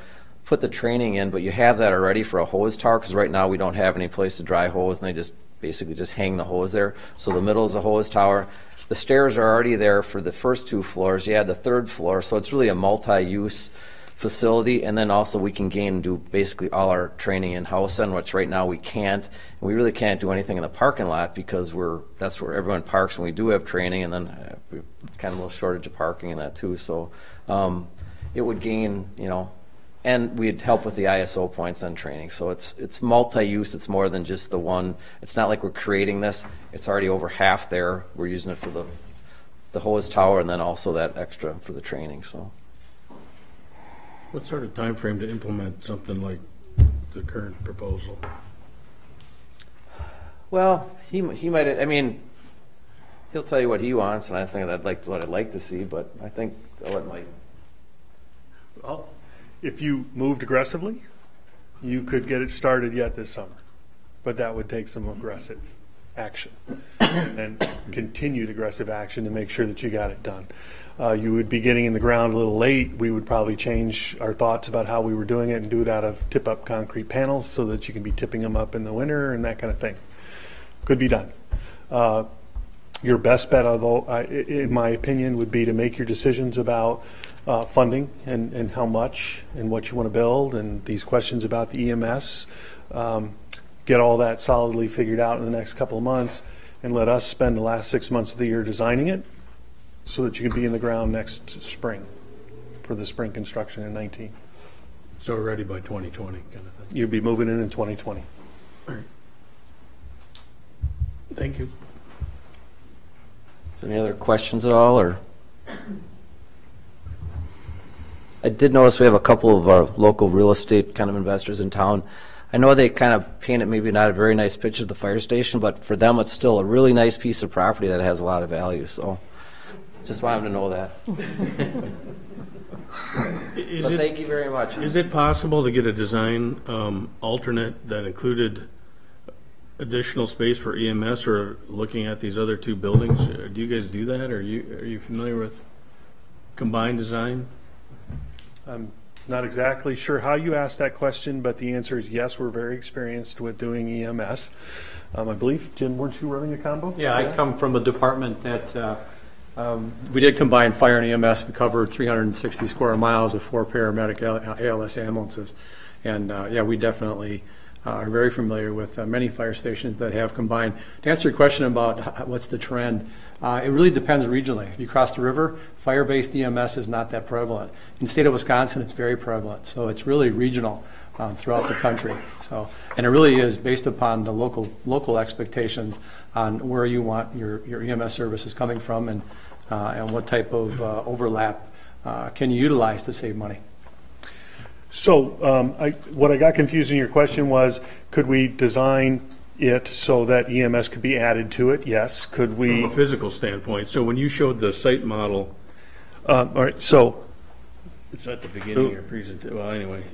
put the training in, but you have that already for a hose tower because right now we don't have any place to dry hose, and they just basically just hang the hose there. So the middle is a hose tower. The stairs are already there for the first 2 floors. You add the 3rd floor, so it's really a multi-use facility, and then also we can gain and do basically all our training in-house, and which right now we can't. And we really can't do anything in the parking lot because that's where everyone parks when we do have training, and then we've kind of a little shortage of parking in that too. So it would gain, and we'd help with the ISO points on training. So it's multi-use. It's more than just the one. It's not like we're creating this. It's already over half there. We're using it for the hose tower and then also that extra for the training. So. What sort of time frame to implement something like the current proposal? Well, he might. I mean, he'll tell you what he wants, and I think what I'd like to see. But I think I'll let Mike. Well, if you moved aggressively, you could get it started yet this summer, but that would take some aggressive action and continued aggressive action to make sure that you got it done. You would be getting in the ground a little late. We would probably change our thoughts about how we were doing it and do it out of tip-up concrete panels so that you can be tipping them up in the winter and that kind of thing. Could be done. Your best bet, although, in my opinion, would be to make your decisions about funding and how much and what you want to build and these questions about the EMS. Get all that solidly figured out in the next couple of months and let us spend the last 6 months of the year designing it so that you can be in the ground next spring for the spring construction in 19. So we're ready by 2020 kind of thing. You'd be moving in 2020. All right. Thank you. Is there any other questions at all, or? I did notice we have a couple of our local real estate kind of investors in town. I know they kind of painted maybe not a very nice picture of the fire station, but for them it's still a really nice piece of property that has a lot of value. So just want them to know that. But thank you very much. Is it possible to get a design alternate that included additional space for EMS or looking at these other 2 buildings? Do you guys do that? Are you familiar with combined design? I'm not exactly sure how you asked that question, but the answer is yes, we're very experienced with doing EMS. I believe, Jim, weren't you running a combo? Yeah, I come from a department that we did combine fire and EMS. We covered 360 square miles with 4 paramedic ALS ambulances. And yeah, we definitely are very familiar with many fire stations that have combined. To answer your question about what's the trend, it really depends regionally. If you cross the river, fire-based EMS is not that prevalent. In the state of Wisconsin, it's very prevalent. So it's really regional throughout the country. So, and it really is based upon the local expectations on where you want your EMS services coming from and what type of overlap can you utilize to save money. So what I got confused in your question was, could we design it so that EMS could be added to it? Yes. Could we? From a physical standpoint. So when you showed the site model. All right. So. It's at the beginning of your presentation. Well, anyway.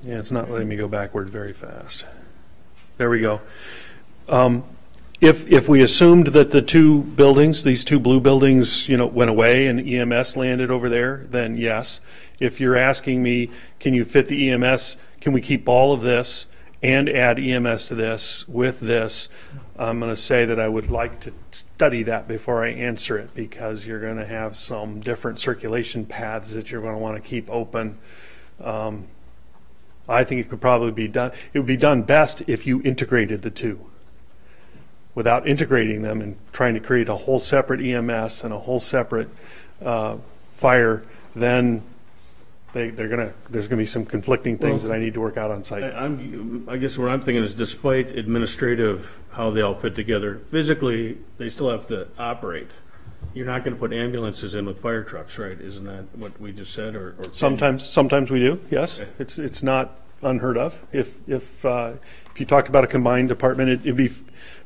Yeah, it's not letting me go backward very fast. There we go. If we assumed that the 2 buildings, these 2 blue buildings, went away and EMS landed over there, then yes. If you're asking me, can you fit the EMS, can we keep all of this and add EMS to this with this, I'm going to say that I would like to study that before I answer it, because you're going to have some different circulation paths that you're going to want to keep open. I think it could probably be done. It would be done best if you integrated the 2. Without integrating them and trying to create a whole separate EMS and a whole separate fire, then there's going to be some conflicting things that I need to work out on site. I guess what I'm thinking is, despite administrative, how they all fit together, physically they still have to operate. You're not going to put ambulances in with fire trucks, right? Isn't that what we just said? Or sometimes we do. Yes, okay. It's not unheard of. If you talked about a combined department, it'd be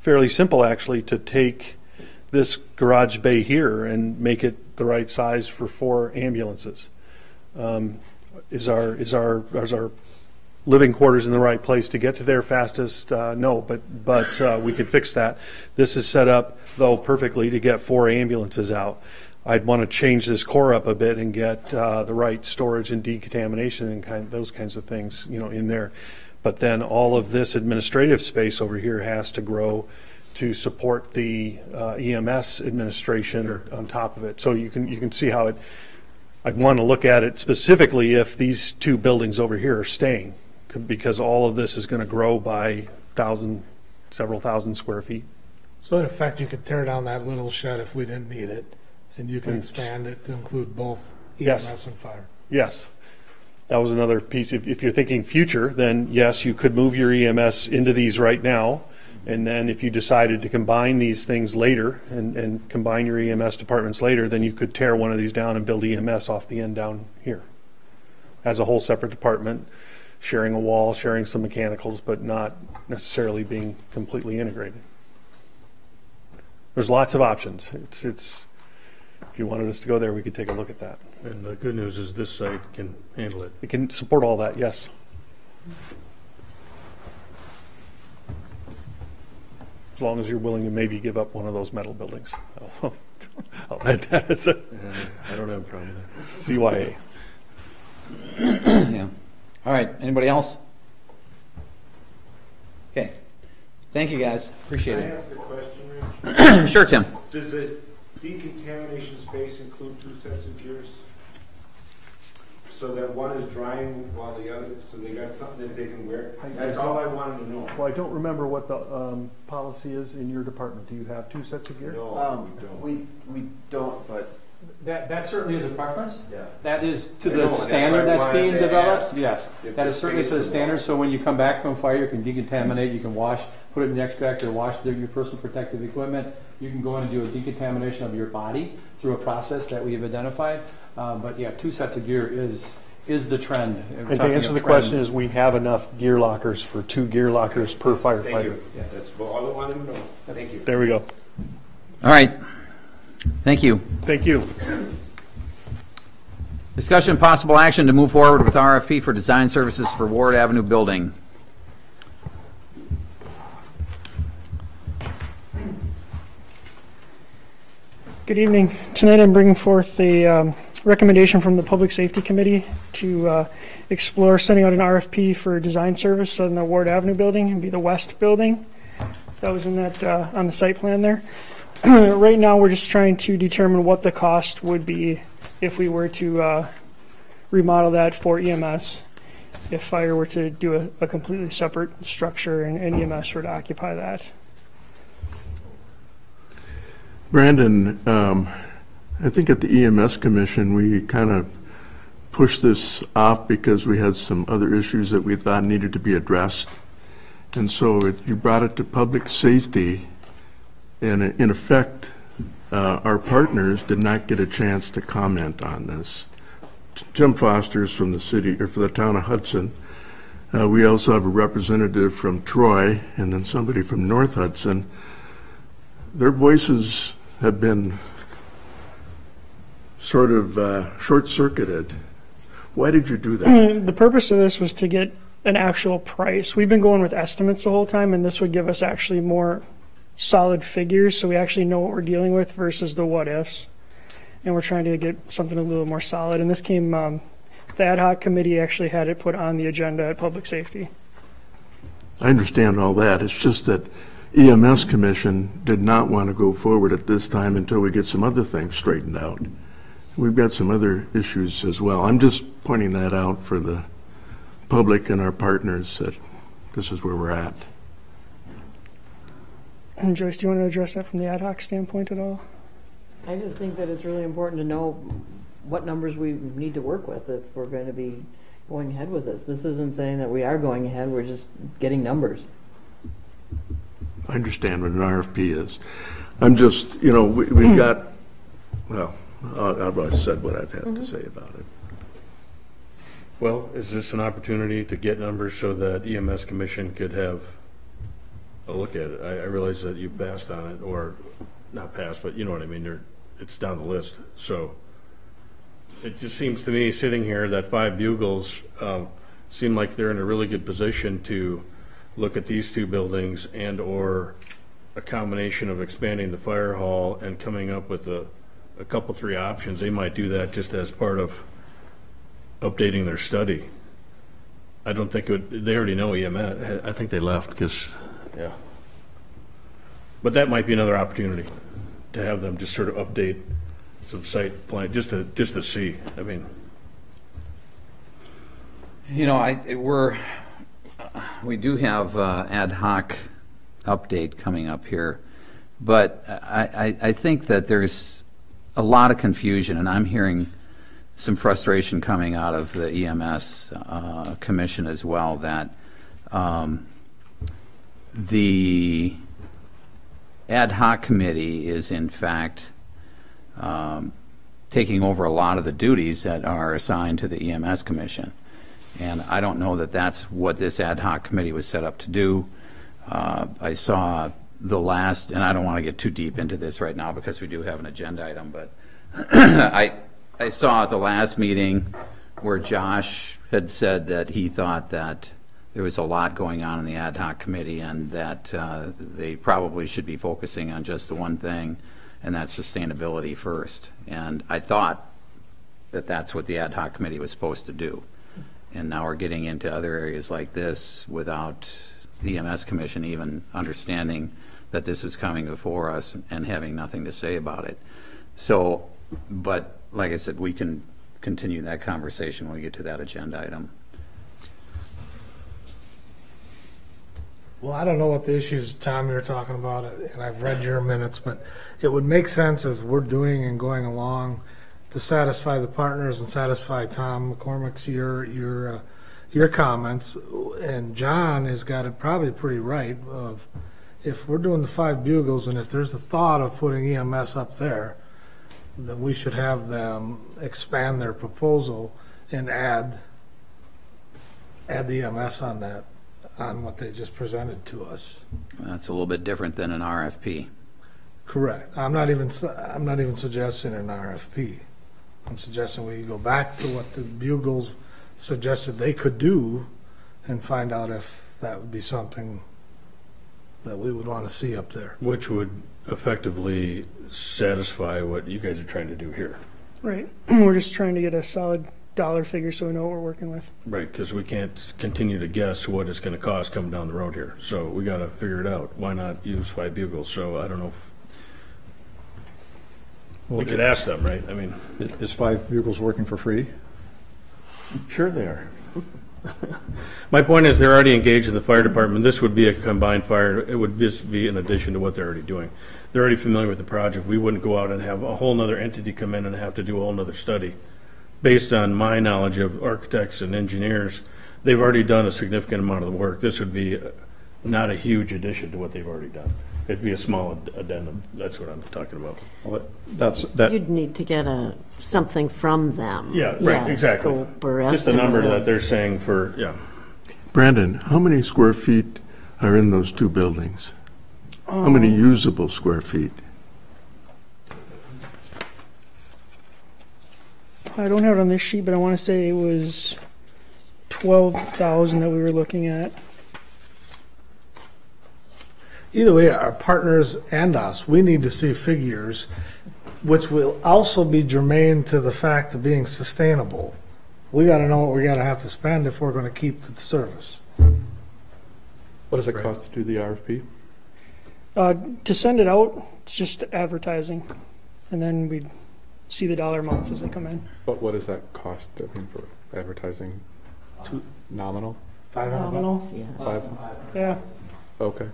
fairly simple actually to take this garage bay here and make it the right size for 4 ambulances. Is our living quarters in the right place to get to there fastest? No, but we could fix that. This is set up, though, perfectly to get 4 ambulances out. I'd want to change this core up a bit and get the right storage and decontamination and those kinds of things, in there. But then all of this administrative space over here has to grow to support the EMS administration on top of it. So you can see how I'd want to look at it specifically if these 2 buildings over here are staying, because all of this is going to grow by several thousand square feet. So in effect, you could tear down that little shed if we didn't need it, and you can expand it to include both EMS and fire. Yes. That was another piece. If you're thinking future, then yes, you could move your EMS into these right now. And then if you decided to combine these things later and combine your EMS departments later, then you could tear one of these down and build EMS off the end down here as a whole separate department, sharing a wall, sharing some mechanicals, but not necessarily being completely integrated. There's lots of options. It's if you wanted us to go there, we could take a look at that. And the good news is this site can handle it. It can support all that, yes. As long as you're willing to maybe give up one of those metal buildings. I'll add that as a I don't have a problem with that. CYA. Yeah. All right. Anybody else? Okay. Thank you, guys. Appreciate Can I it. ask a question, Rich? Sure, Tim. Does this decontamination space include 2 sets of gears? So that one is drying while the other, so they got something that they can wear? That's all I wanted to know. Well, I don't remember what the policy is in your department. Do you have 2 sets of gear? No, we don't. We don't, but That certainly is a preference. yeah. That is to I know, the and that's standard why I that's wanted being to developed. ask Yes, if that the is certainly space to the was standard. long. So when you come back from fire, you can decontaminate, you can wash, put it in the extractor, wash your personal protective equipment. You can go in and do a decontamination of your body through a process that we have identified. But yeah, 2 sets of gear is the trend. And to answer the question is, we have enough gear lockers for 2 gear lockers per firefighter. Thank you. Yeah, that's all I wanted to know. Thank you. There we go. All right. Thank you. Thank you. Discussion and possible action to move forward with RFP for design services for Ward Avenue building. Good evening. Tonight I'm bringing forth a recommendation from the Public Safety Committee to explore sending out an RFP for design service on the Ward Avenue building. It'd be the west building. That was in that on the site plan there. Right now we're just trying to determine what the cost would be if we were to remodel that for EMS, if fire were to do a completely separate structure and EMS were to occupy that. Brandon, I think at the EMS Commission, we kind of pushed this off because we had some other issues that we thought needed to be addressed. And so you brought it to public safety, and in effect, our partners did not get a chance to comment on this. Tim Foster is from the city, or for the town of Hudson. We also have a representative from Troy, and then somebody from North Hudson. Their voices have been sort of short-circuited. Why did you do that? The purpose of this was to get an actual price. We've been going with estimates the whole time, and this would give us actually more solid figures, so we actually know what we're dealing with versus the what-ifs. And we're trying to get something a little more solid. And this came, the Ad-Hoc committee actually had it put on the agenda at Public Safety. I understand all that. It's just that EMS Commission did not want to go forward at this time until we get some other things straightened out. We've got some other issues as well. I'm just pointing that out for the public and our partners that this is where we're at. And Joyce, do you want to address that from the Ad-Hoc standpoint at all? I just think that it's really important to know what numbers we need to work with if we're going to be going ahead with this. This isn't saying that we are going ahead, we're just getting numbers. I understand what an RFP is. I'm just, you know, we've got, well, I've already said what I've had to say about it. Well, is this an opportunity to get numbers so that EMS Commission could have a look at it? I realize that you passed on it, or not passed, but you know what I mean, it's down the list. So it just seems to me, sitting here, that 5 Bugles seem like they're in a really good position to look at these 2 buildings and or a combination of expanding the fire hall and coming up with a couple, 3 options. They might do that just as part of updating their study. I don't think they already know EMS. I think they left because, yeah. But that might be another opportunity to have them just sort of update some site plan, just to see. I mean, you know, we do have ad hoc update coming up here, but I think that there's a lot of confusion, and I'm hearing some frustration coming out of the EMS commission as well, that the ad hoc committee is in fact taking over a lot of the duties that are assigned to the EMS commission. And I don't know that that's what this ad hoc committee was set up to do. I saw the last, and I don't want to get too deep into this right now because we do have an agenda item, but I saw at the last meeting where Josh had said that he thought that there was a lot going on in the ad hoc committee and that they probably should be focusing on just the one thing, and that's sustainability first. And I thought that that's what the ad hoc committee was supposed to do. And now we're getting into other areas like this without the EMS commission even understanding that this is coming before us and having nothing to say about it. So, but like I said, we can continue that conversation when we get to that agenda item. Well, I don't know what the issues, Tom, you're talking about, and I've read your minutes, but it would make sense as we're doing and going along to satisfy the partners and satisfy Tom McCormick's your comments. And John has got it probably pretty right of if we're doing the 5 Bugles and if there's the thought of putting EMS up there, then we should have them expand their proposal and add the EMS on that, on what they just presented to us. That's a little bit different than an RFP. Correct. I'm not even suggesting an RFP. I'm suggesting we go back to what the Bugles suggested they could do and find out if that would be something that we would want to see up there. which would effectively satisfy what you guys are trying to do here. Right. We're just trying to get a solid dollar figure so we know what we're working with. Right, because we can't continue to guess what it's going to cost coming down the road here. So we got to figure it out. Why not use 5 Bugles? So I don't know if we could ask them, right? I mean, is 5 Bugles working for free? Sure they are. My point is they're already engaged in the fire department. This would be a combined fire. It would just be in addition to what they're already doing. They're already familiar with the project. We wouldn't go out and have a whole other entity come in and have to do a whole other study. Based on my knowledge of architects and engineers, they've already done a significant amount of the work. This would be not a huge addition to what they've already done. It'd be a small addendum. That's what I'm talking about. Well, You'd need to get something from them. Yeah, right, exactly. Scope or just the estimate number of- that they're saying for, yeah. Brandon, how many square feet are in those 2 buildings? How many usable square feet? I don't have it on this sheet, but I want to say it was 12,000 that we were looking at. Either way, our partners and us, we need to see figures which will also be germane to the fact of being sustainable. We got to know what we got to have to spend if we're going to keep the service. What does it cost to do the RFP? To send it out, it's just advertising, and then we'd see the dollar amounts as they come in. But what does that cost, I mean, for advertising? Nominal? $500? Yeah. Yeah. Okay.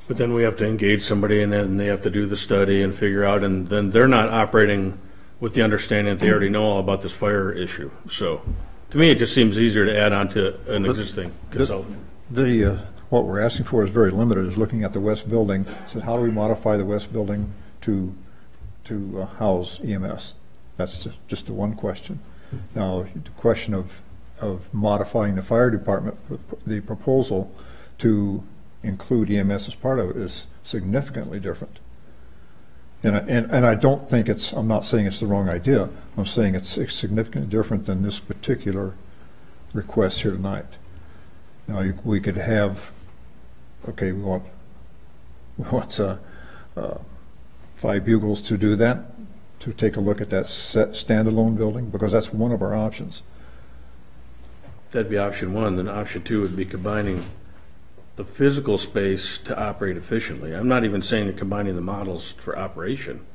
But then we have to engage somebody, and then they have to do the study and figure out, and then they're not operating with the understanding that they already know all about this fire issue. So to me, it just seems easier to add on to an existing consultant. What we're asking for is very limited, is looking at the west building. So how do we modify the west building to house EMS? That's just the one question. Now, the question of modifying the fire department, the proposal to include EMS as part of it is significantly different. And I don't think I'm not saying it's the wrong idea. I'm saying it's significantly different than this particular request here tonight. Now, we could have, okay, we want 5 Bugles to do that, to take a look at that standalone building, because that's one of our options. That'd be option one. Then option two would be combining the physical space to operate efficiently. I'm not even saying that combining the models for operation,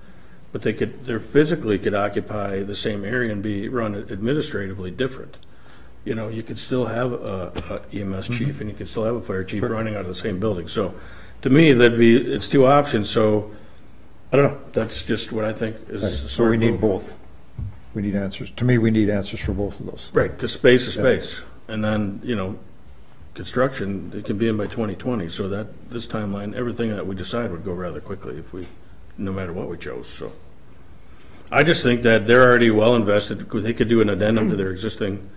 but they physically could occupy the same area and be run administratively different. You know, you could still have a EMS chief and you could still have a fire chief running out of the same building. So to me, it's 2 options. So I don't know. That's just what I think is. Right. So we need both. We need answers. To me, we need answers for both of those. Right. To space is space. And then, you know, construction, it can be in by 2020. So that this timeline, everything that we decide would go rather quickly no matter what we chose. So I just think that they're already well invested. They could do an addendum to their existing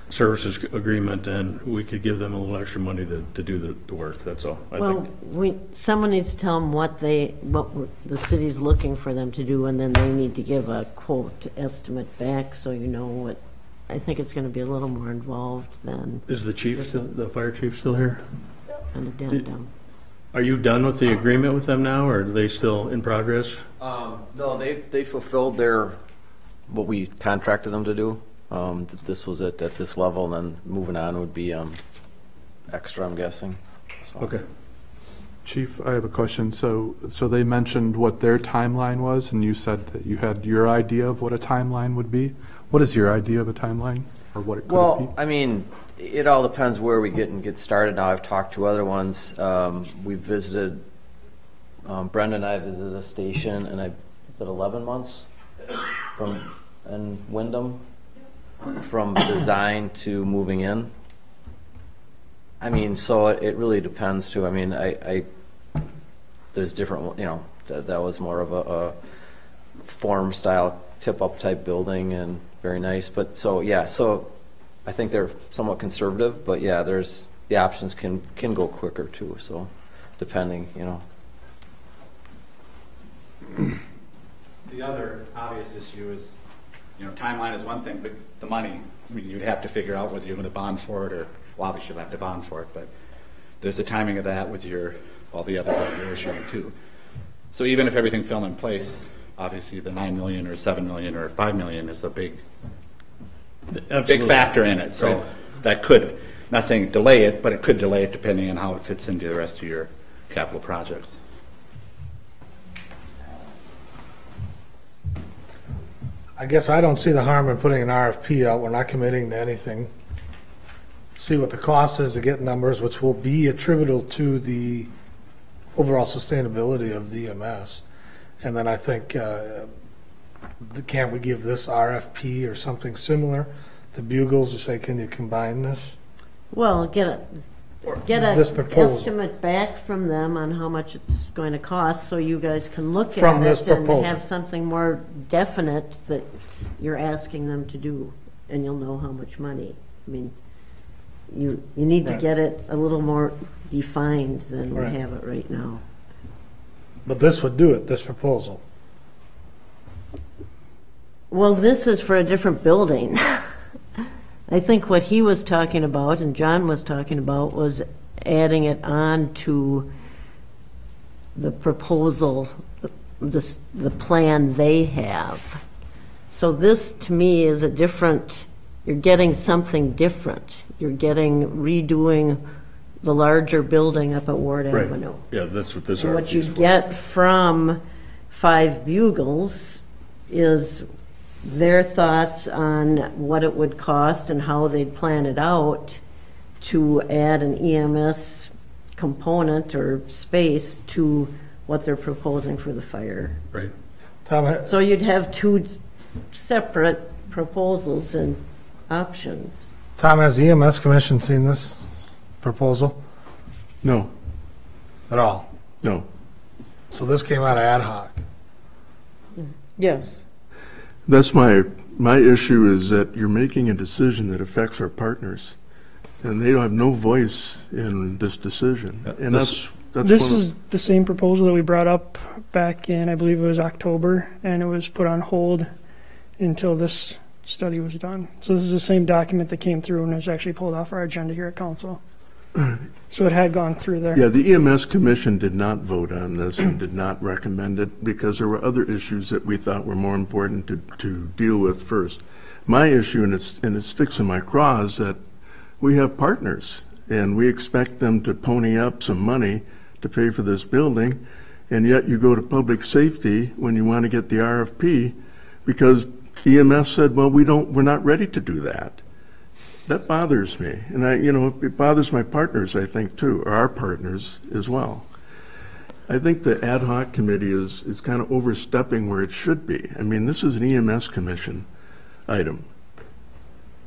services agreement, and we could give them a little extra money to do the work. That's all. I think. Someone needs to tell them what the city's looking for them to do, and then they need to give a quote estimate back, so you know what. I think it's going to be a little more involved than. Is the fire chief still here? An addendum. Are you done with the agreement with them now, or are they still in progress? No, they fulfilled what we contracted them to do. This was it at this level, and then moving on would be extra, I'm guessing. So. Okay. Chief, I have a question. So they mentioned what their timeline was, and you said that you had your idea of what a timeline would be. What is your idea of a timeline, or what it could be? Well, I mean, it all depends where we get started. Now, I've talked to other ones. We visited. Brenda and I visited a station, and is it 11 months in Wyndham, from design to moving in. I mean, so it really depends too. I mean, there's different, you know, that was more of a form style tip up type building and very nice. But so I think they're somewhat conservative, but yeah, the options can go quicker too. So depending, you know. The other obvious issue is, you know, timeline is one thing, but the money, I mean, you'd have to figure out whether you're going to bond for it, or, well, obviously you'll have to bond for it, but there's the timing of that with all the other that you're issuing too. So even if everything fell in place, obviously the $9 million or $7 million or $5 million is a big factor in it. So that could, not saying delay it, but it could delay it depending on how it fits into the rest of your capital projects. I guess I don't see the harm in putting an RFP out. We're not committing to anything. See what the cost is to get numbers, which will be attributable to the overall sustainability of the EMS. And then I think, can't we give this RFP or something similar to Bugles to say, can you combine this? Well, get an estimate back from them on how much it's going to cost, so you guys can look at it and have something more definite that you're asking them to do, and you'll know how much money. I mean, you need to get it a little more defined than we have it right now. But this would do it, this proposal. Well, this is for a different building. I think what he was talking about and John was talking about was adding it on to the proposal, the plan they have. So this, to me, is a different, you're getting something different. You're redoing the larger building up at Ward Avenue. Yeah, that's what this is. What you get from 5 Bugles is their thoughts on what it would cost and how they'd plan it out to add an EMS component or space to what they're proposing for the fire. Right. So you'd have 2 separate proposals and options. Tom, has the EMS Commission seen this proposal? No. At all? No. So this came out of Ad-Hoc? Yes. That's my issue, is that you're making a decision that affects our partners, and they have no voice in this decision. And This is the same proposal that we brought up back in, I believe it was October, and it was put on hold until this study was done. So this is the same document that came through and was actually pulled off our agenda here at council. So it had gone through there. Yeah, the EMS Commission did not vote on this and did not recommend it because there were other issues that we thought were more important to deal with first. My issue, and it sticks in my craw, is that we have partners and we expect them to pony up some money to pay for this building, and yet you go to public safety when you want to get the RFP because EMS said, well, we're not ready to do that. That bothers me, and it bothers my partners, I think, too, or our partners as well. I think the Ad-Hoc committee is kind of overstepping where it should be. I mean, this is an EMS commission item.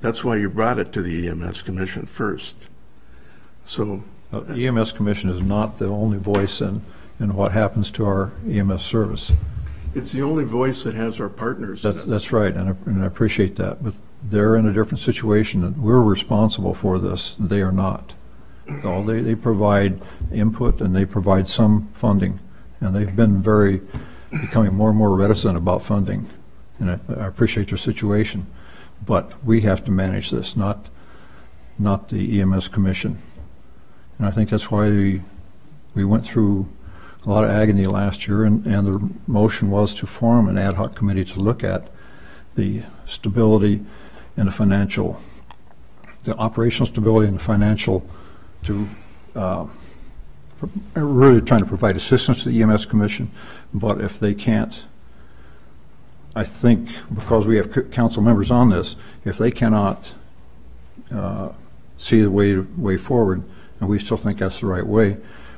That's why you brought it to the EMS commission first. So, the EMS commission is not the only voice in what happens to our EMS service. It's the only voice that has our partners. That's right, and I appreciate that. But they're in a different situation, and we're responsible for this. They are not. So they provide input and they provide some funding, and they've been becoming more and more reticent about funding. And I appreciate their situation, but we have to manage this, not the EMS Commission. And I think that's why we went through a lot of agony last year, and the motion was to form an ad hoc committee to look at the stability and the operational stability and the financial, to really trying to provide assistance to the EMS Commission. But if they can't, I think, because we have council members on this, if they cannot see the way forward, and we still think that's the right way,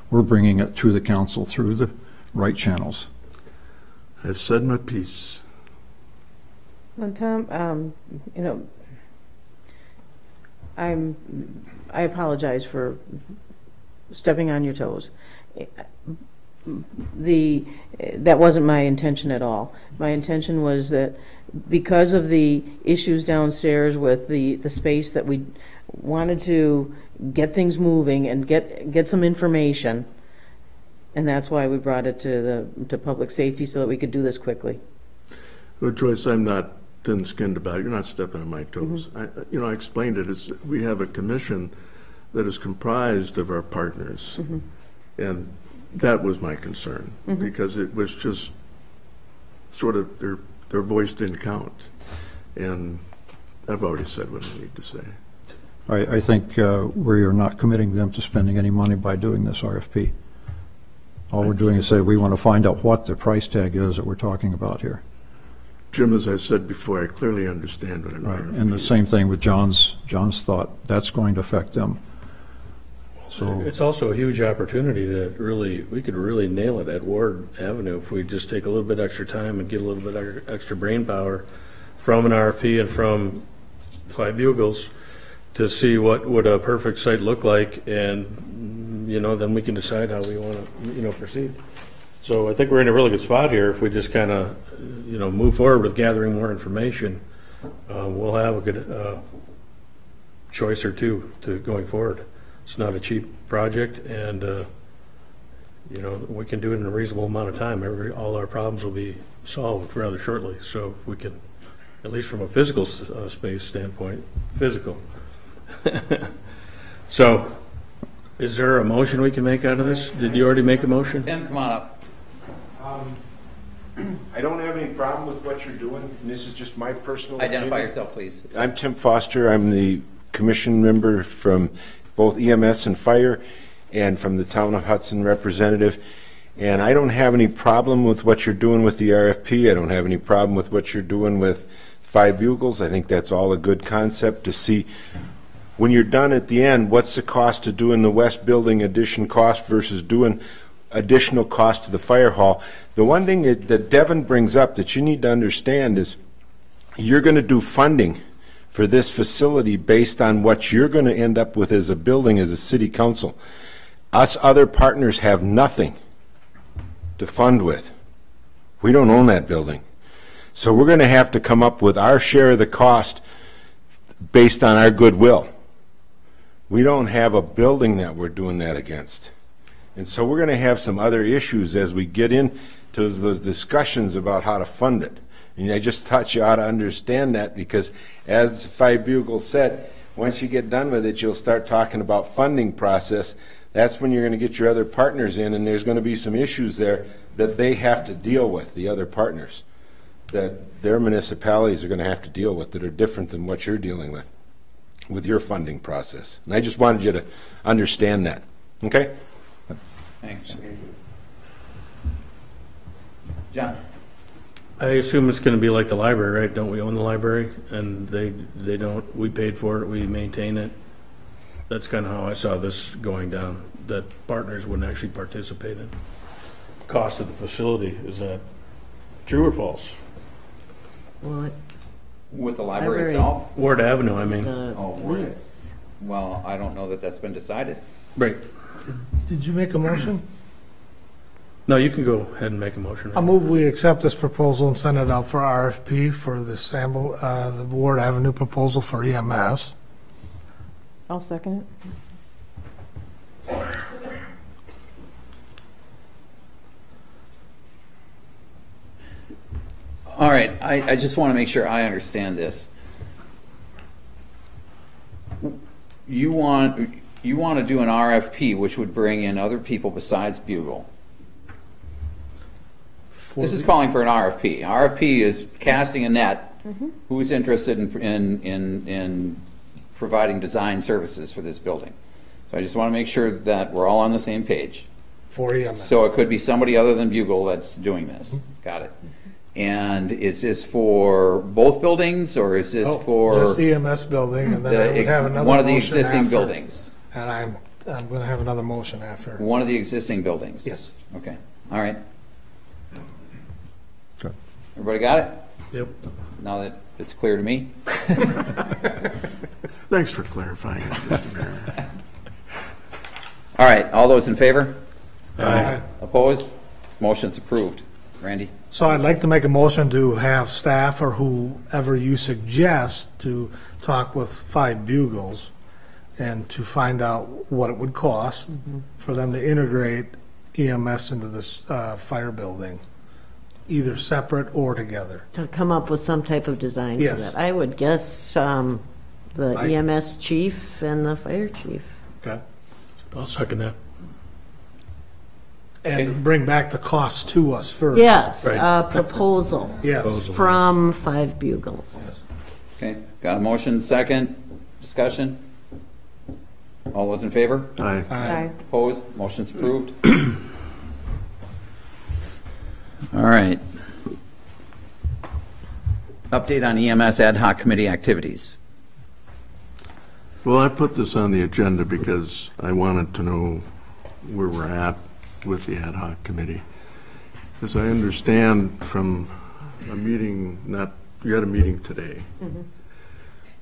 we're bringing it to the council through the right channels. I've said my piece. Well, Tom, I apologize for stepping on your toes. That wasn't my intention at all. My intention was that because of the issues downstairs with the space, that we wanted to get things moving and get some information, and that's why we brought it to public safety so that we could do this quickly. Well, Joyce, I'm not thin-skinned about it. You're not stepping on my toes. Mm-hmm. I explained it as we have a commission that is comprised of our partners, Mm-hmm. and that was my concern, Mm-hmm. because it was just sort of their voice didn't count, and I've already said what I need to say. I think we are not committing them to spending any money by doing this RFP. All we're doing is say we want to find out what the price tag is that we're talking about here. Jim, as I said before, I clearly understand what an RFP And the same thing with John's thought. That's going to affect them. So it's also a huge opportunity we could really nail it at Ward Avenue if we just take a little bit extra time and get a little bit extra brain power from an RFP and from 5 Bugles to see what would a perfect site look like, and then we can decide how we want to proceed. So I think we're in a really good spot here. If we just kind of move forward with gathering more information, we'll have a good choice or two to going forward. It's not a cheap project, and we can do it in a reasonable amount of time. All our problems will be solved rather shortly. So if we can, at least from a physical space standpoint, physical. So, is there a motion we can make out of this? Did you already make a motion? Tim, come on up. I don't have any problem with what you're doing, and this is just my personal Identify opinion. yourself, please. I'm Tim Foster. I'm the commission member from both EMS and Fire, and from the Town of Hudson representative. And I don't have any problem with what you're doing with the RFP. I don't have any problem with what you're doing with 5 Bugles. I think that's all a good concept to see. When you're done at the end, what's the cost of doing the West Building addition cost versus doing additional cost to the fire hall? The one thing that Devin brings up that you need to understand is you're going to do funding for this facility based on what you're going to end up with as a building as a city council. Us other partners have nothing to fund with. We don't own that building. So we're going to have to come up with our share of the cost based on our goodwill. We don't have a building that we're doing that against. And so we're going to have some other issues as we get into those discussions about how to fund it. And I just thought you ought to understand that, because as Five Bugle said, once you get done with it, you'll start talking about funding process. That's when you're going to get your other partners in, and there's going to be some issues there that they have to deal with, the other partners, that their municipalities are going to have to deal with, that are different than what you're dealing with your funding process. And I just wanted you to understand that. Okay? Thanks. John? I assume it's going to be like the library, right? Don't we own the library? And they don't, we paid for it, we maintain it. That's kind of how I saw this going down, that partners wouldn't actually participate in cost of the facility. Is that true or false? What? With the library itself? Ward Avenue, I mean. Ward. Well, I don't know that that's been decided. Right. Did you make a motion? No, you can go ahead and make a motion. I move we accept this proposal and send it out for RFP for the Ward Avenue proposal for EMS. I'll second it. All right, I just want to make sure I understand this. You want to do an RFP, which would bring in other people besides Bugle. This is calling for an RFP. RFP is casting a net. Who's interested in providing design services for this building? So I just want to make sure that we're all on the same page. For EMS. So it could be somebody other than Bugle that's doing this. Got it. And is this for both buildings, or is this for just the EMS building, and then I would have another one of the motion existing after. buildings? And I'm going to have another motion after. One of the existing buildings? Yes. Okay. All right. Okay. Everybody got it? Yep. Now that it's clear to me. Thanks for clarifying it, Mr. Mayor. All right. All those in favor? Aye. Opposed? Motion's approved. Randy? So I'd like to make a motion to have staff or whoever you suggest to talk with Five Bugles and to find out what it would cost for them to integrate EMS into this fire building, either separate or together. To come up with some type of design Yes. for that. I would guess the EMS chief and the fire chief. Okay. I'll second that. And bring back the costs to us first. Yes, Right. proposal Yes. from Five Bugles. Okay. Got a motion, second. Discussion? All those in favor? Aye. Aye. Opposed? Motion's approved. All right. Update on EMS ad hoc committee activities. Well, I put this on the agenda because I wanted to know where we're at with the ad hoc committee. As I understand from a meeting, you had a meeting today,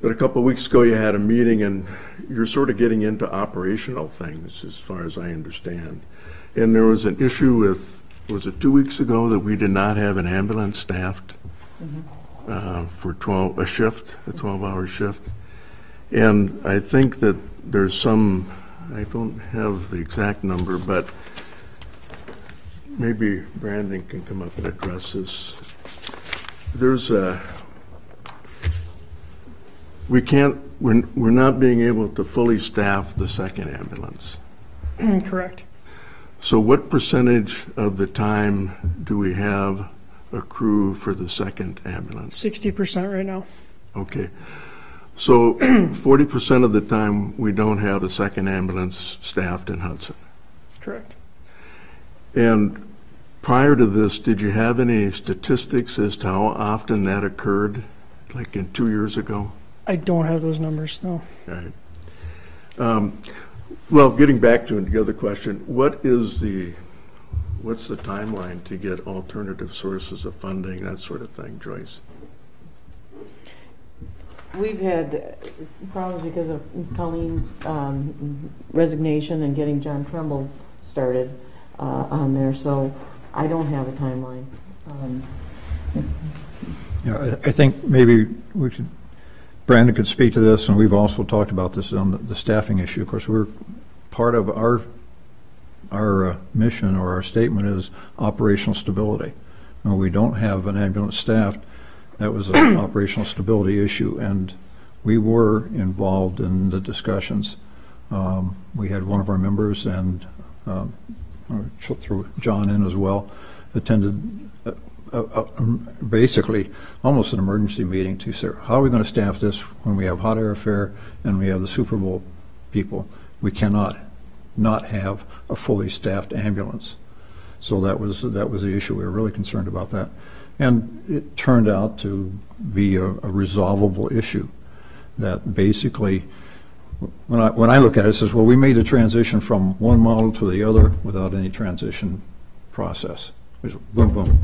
but a couple of weeks ago you had a meeting, and you're sort of getting into operational things as far as I understand. And there was an issue with, was it 2 weeks ago, that we did not have an ambulance staffed for a 12-hour shift. And I think that there's some, I don't have the exact number, but maybe Brandon can come up and address this. There's we're not being able to fully staff the second ambulance. Correct. So what percentage of the time do we have a crew for the second ambulance? 60% right now. Okay. So 40% of the time we don't have a second ambulance staffed in Hudson. Correct. And prior to this, did you have any statistics as to how often that occurred, like in 2 years ago? I don't have those numbers, no. All right. Well, getting back to the other question, what's the timeline to get alternative sources of funding, that sort of thing, Joyce? We've had problems because of Colleen's resignation and getting John Trumbull started on there, so I don't have a timeline. Yeah, I think maybe Brandon could speak to this, and we've also talked about this on the staffing issue. Of course, we're part of our our mission or our statement is operational stability. When we don't have an ambulance staffed, that was an operational stability issue, and we were involved in the discussions. We had one of our members, and through John in as well, attended basically almost an emergency meeting to say, how are we going to staff this when we have hot air affair and we have the Super Bowl people? We cannot not have a fully staffed ambulance. So that was the issue. We were really concerned about that. And it turned out to be a resolvable issue that basically, when I look at it, it says, well, we made the transition from one model to the other without any transition process. It was boom, boom,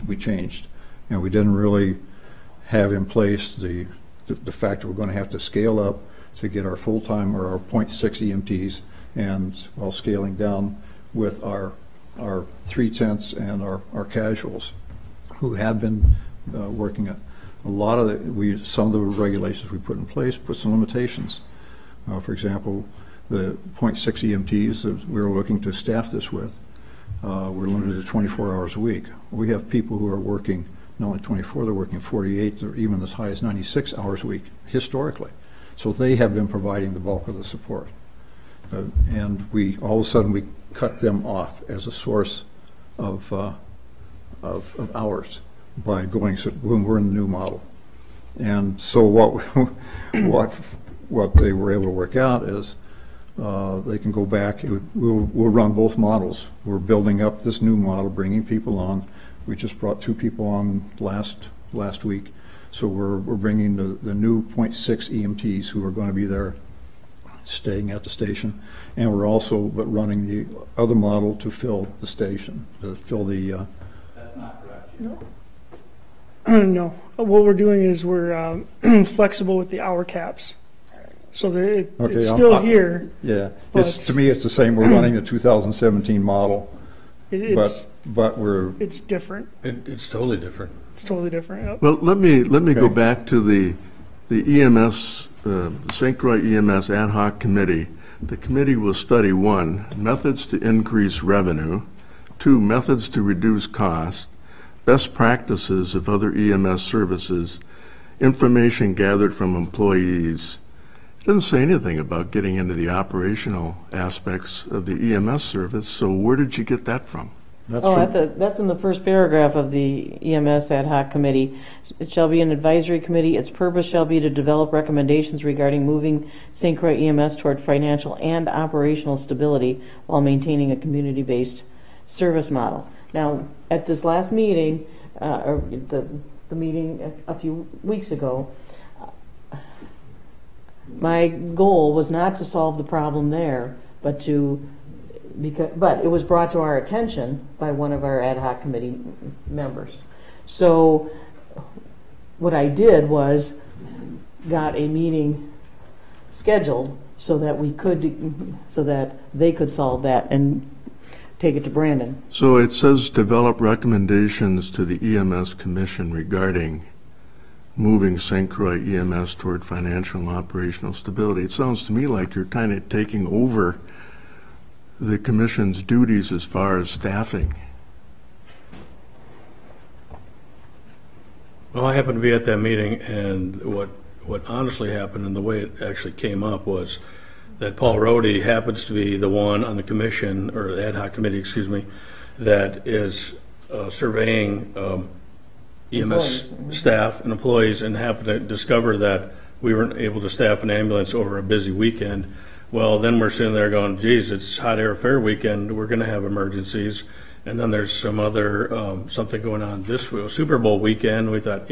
we changed. And we didn't really have in place the fact that we're going to have to scale up to get our full-time or our 0.6 EMTs, and while scaling down with our 3/10 and our casuals, who have been working at a lot of some of the regulations we put in place put some limitations. For example, the 0.6 EMTs that we were looking to staff this with, we're limited to 24 hours a week. We have people who are working not only 24, they're working 48, or even as high as 96 hours a week historically. So they have been providing the bulk of the support. And we all of a sudden we cut them off as a source of hours by going, so boom, we're in the new model. And so what they were able to work out is they can go back. We'll run both models. We're building up this new model, bringing people on. We just brought 2 people on last week. So we're bringing the new 0.6 EMTs who are going to be there staying at the station. And we're also running the other model to fill the station, to fill the... That's not correct. No. No. What we're doing is we're flexible with the hour caps. So that it's still here. Yeah. To me, it's the same. We're running the 2017 model. But it's different. It's totally different. It's totally different. Yep. Well, let me go back to the EMS, St. Croix EMS Ad-Hoc Committee. The committee will study 1, methods to increase revenue, 2, methods to reduce cost, best practices of other EMS services, information gathered from employees. It doesn't say anything about getting into the operational aspects of the EMS service, so where did you get that from? That's in the first paragraph of the EMS Ad Hoc Committee. It shall be an advisory committee. Its purpose shall be to develop recommendations regarding moving St. Croix EMS toward financial and operational stability while maintaining a community-based service model. Now, at this last meeting, or the meeting a few weeks ago, my goal was not to solve the problem there, but it was brought to our attention by one of our ad hoc committee members. So what I did was got a meeting scheduled so that they could solve that and take it to Brandon. So it says develop recommendations to the EMS Commission regarding moving St. Croix EMS toward financial and operational stability. It sounds to me like you're kind of taking over the Commission's duties as far as staffing. Well, I happened to be at that meeting, and what honestly happened and the way it actually came up was that Paul Rohde happens to be the one on the commission, or the ad hoc committee, excuse me, that is surveying EMS staff and employees, and happened to discover that we weren't able to staff an ambulance over a busy weekend. Well, then we're sitting there going, geez, it's hot air fair weekend, we're going to have emergencies, and then there's some other something going on this Super Bowl weekend. We thought,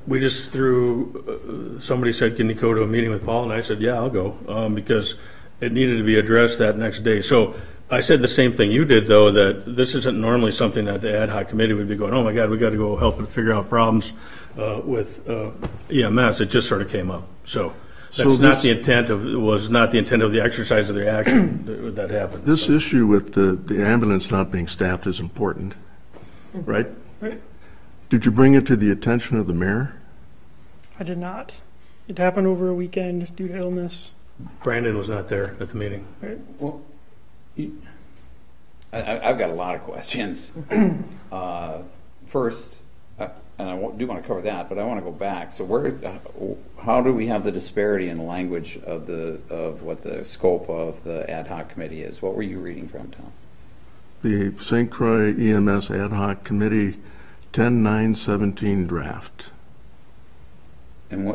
we just threw, somebody said, can you go to a meeting with Paul? And I said, yeah, I'll go, because it needed to be addressed that next day. So I said the same thing you did, though, that this isn't normally something that the ad hoc committee would be going, oh my God, we got to go help and figure out problems with EMS. It just sort of came up. So was not the intent of the exercise of the action that happened. This issue with the ambulance not being staffed is important, right? Right. Did you bring it to the attention of the mayor? I did not. It happened over a weekend due to illness. Brandon was not there at the meeting. Right. Well, I've got a lot of questions. First, and I do want to cover that, but I want to go back. So how do we have the disparity in the language of what the scope of the ad hoc committee is? What were you reading from, Tom? The St. Croix EMS Ad Hoc Committee 10-9-17 draft. And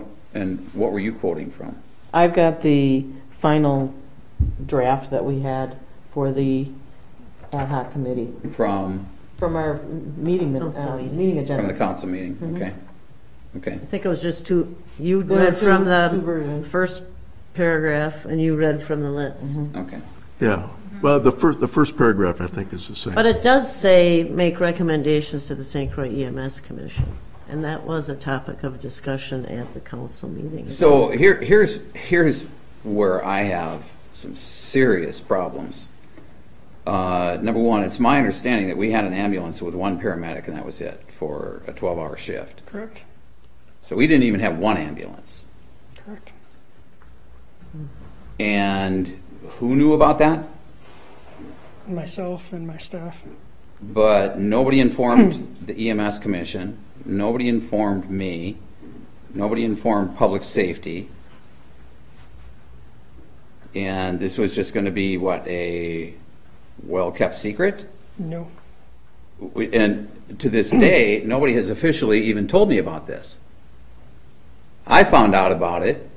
what were you quoting from? I've got the final draft that we had for the ad hoc committee. From our meeting agenda. From the council meeting, okay. Okay. I think it was just two. You read from the first paragraph, and you read from the list. Okay. Yeah. Well, the first paragraph I think is the same. But it does say make recommendations to the St. Croix EMS Commission, and that was a topic of discussion at the council meeting. So here's where I have some serious problems. Number one, it's my understanding that we had an ambulance with one paramedic, and that was it for a 12-hour shift. Correct. So we didn't even have one ambulance. Correct. And who knew about that? Myself and my staff. But nobody informed the EMS commission. Nobody informed me. Nobody informed public safety. And this was just going to be, what, a well-kept secret? No. And to this day, nobody has officially even told me about this. I found out about it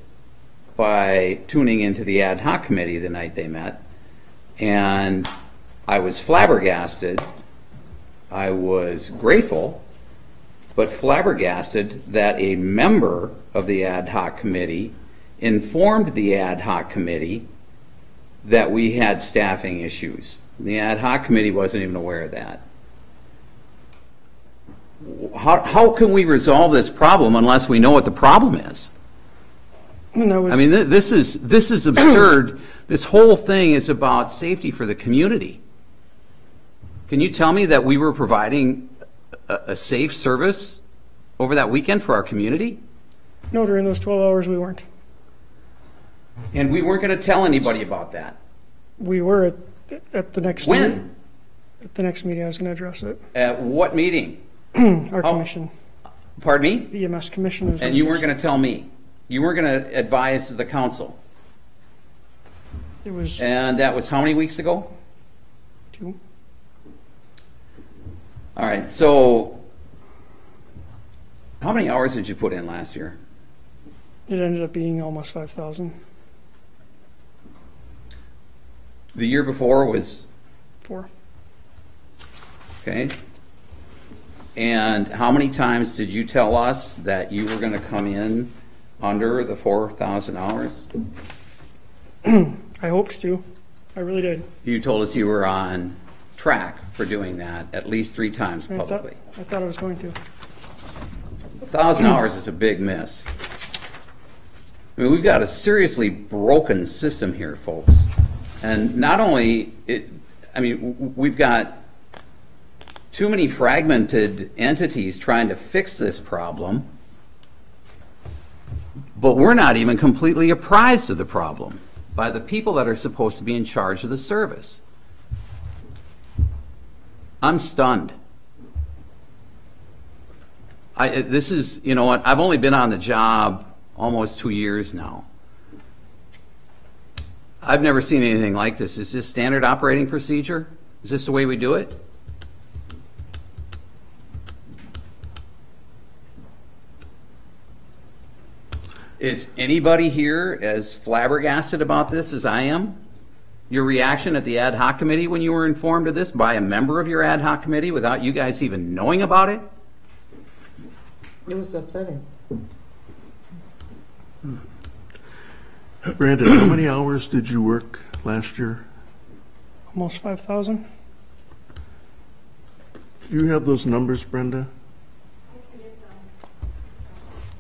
by tuning into the ad hoc committee the night they met, and I was flabbergasted. I was grateful, but flabbergasted that a member of the ad hoc committee informed the ad hoc committee that we had staffing issues. The ad hoc committee wasn't even aware of that. How can we resolve this problem unless we know what the problem is? I mean, this is absurd. This whole thing is about safety for the community. Can you tell me that we were providing a safe service over that weekend for our community? No, during those 12 hours we weren't. And we weren't going to tell anybody about that. We were at the next When? meeting. At the next meeting I was going to address it. At what meeting? Our commission. Pardon me? The EMS commission is. And you weren't going to tell me. You weren't going to advise the council. It was. And that was how many weeks ago? 2. All right, so how many hours did you put in last year? It ended up being almost 5,000. The year before was? 4. Okay. And how many times did you tell us that you were going to come in under the 4,000 hours? I hoped to. I really did. You told us you were on track for doing that at least 3 times publicly. I thought I was going to. 1,000 hours is a big miss. I mean, we've got a seriously broken system here, folks. And not only, we've got too many fragmented entities trying to fix this problem, but we're not even completely apprised of the problem by the people that are supposed to be in charge of the service. I'm stunned. This is, you know what, I've only been on the job almost 2 years now. I've never seen anything like this. Is this standard operating procedure? Is this the way we do it? Is anybody here as flabbergasted about this as I am? Your reaction at the ad hoc committee when you were informed of this by a member of your ad hoc committee without you guys even knowing about it? It was upsetting. Brandon, how many hours did you work last year? Almost 5,000. Do you have those numbers, Brenda?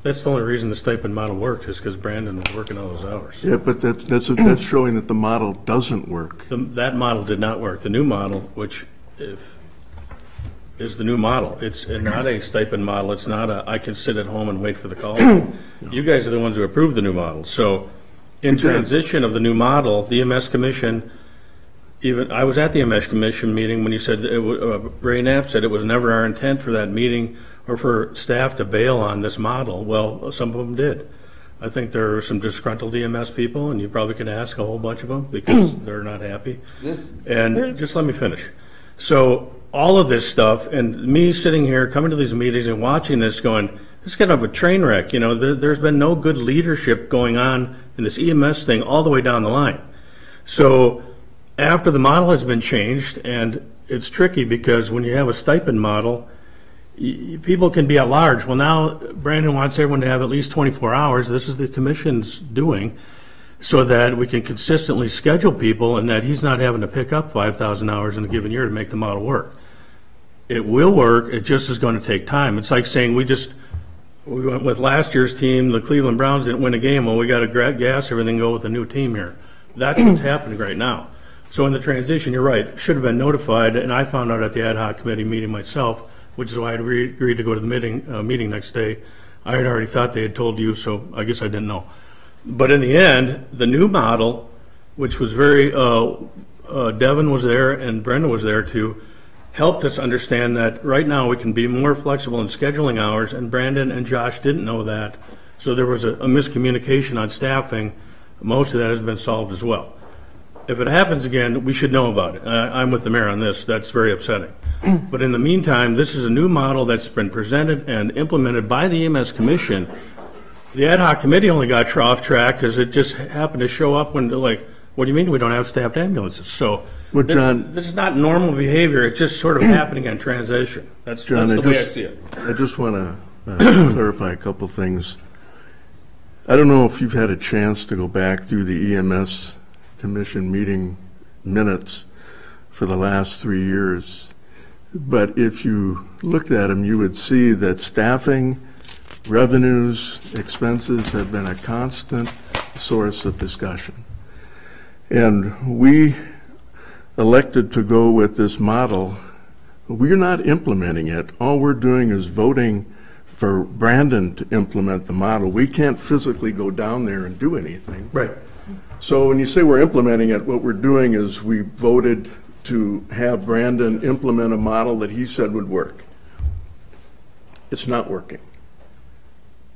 That's the only reason the stipend model worked, is because Brandon was working all those hours. Yeah, but that's showing that the model doesn't work. That model did not work. The new model, which is the new model, it's not a stipend model. It's not a I can sit at home and wait for the call. You guys are the ones who approved the new model. So in transition of the new model, the EMS Commission even, I was at the EMS Commission meeting when you said, Ray Knapp said it was never our intent for that meeting or for staff to bail on this model. Well, some of them did. I think there are some disgruntled EMS people, and you probably can ask a whole bunch of them because they're not happy. And just let me finish. So all of this stuff, and me sitting here, coming to these meetings and watching this going, this is kind of a train wreck. You know, there's been no good leadership going on in this EMS thing all the way down the line. So after the model has been changed, and it's tricky because when you have a stipend model, people can be at large. Well, now Brandon wants everyone to have at least 24 hours. This is the commission's doing, so that we can consistently schedule people and that he's not having to pick up 5,000 hours in a given year to make the model work. It will work. It just is going to take time. It's like saying we went with last year's team. The Cleveland Browns didn't win a game. Well, we got to gas everything, go with a new team here. That's what's happening right now. So in the transition, you're right, should have been notified, and I found out at the ad hoc committee meeting myself, which is why I agreed to go to the meeting next day. I had already thought they had told you, so I guess I didn't know. But in the end, the new model, which was very, Devin was there and Brenda was there too, helped us understand that right now we can be more flexible in scheduling hours, and Brandon and Josh didn't know that. So there was a miscommunication on staffing. Most of that has been solved as well. If it happens again, we should know about it. I'm with the mayor on this. That's very upsetting. But in the meantime, this is a new model that's been presented and implemented by the EMS Commission. The ad hoc committee only got off track because it just happened to show up when, like, what do you mean we don't have staffed ambulances? So well, John, this is not normal behavior. It's just sort of happening on transition. That's the way I see it. I just want to clarify a couple things. I don't know if you've had a chance to go back through the EMS Commission meeting minutes for the last 3 years. But if you looked at them, you would see that staffing, revenues, expenses have been a constant source of discussion. And we elected to go with this model. We're not implementing it. All we're doing is voting for Brandon to implement the model. We can't physically go down there and do anything. Right. So when you say we're implementing it, what we're doing is we voted to have Brandon implement a model that he said would work. It's not working.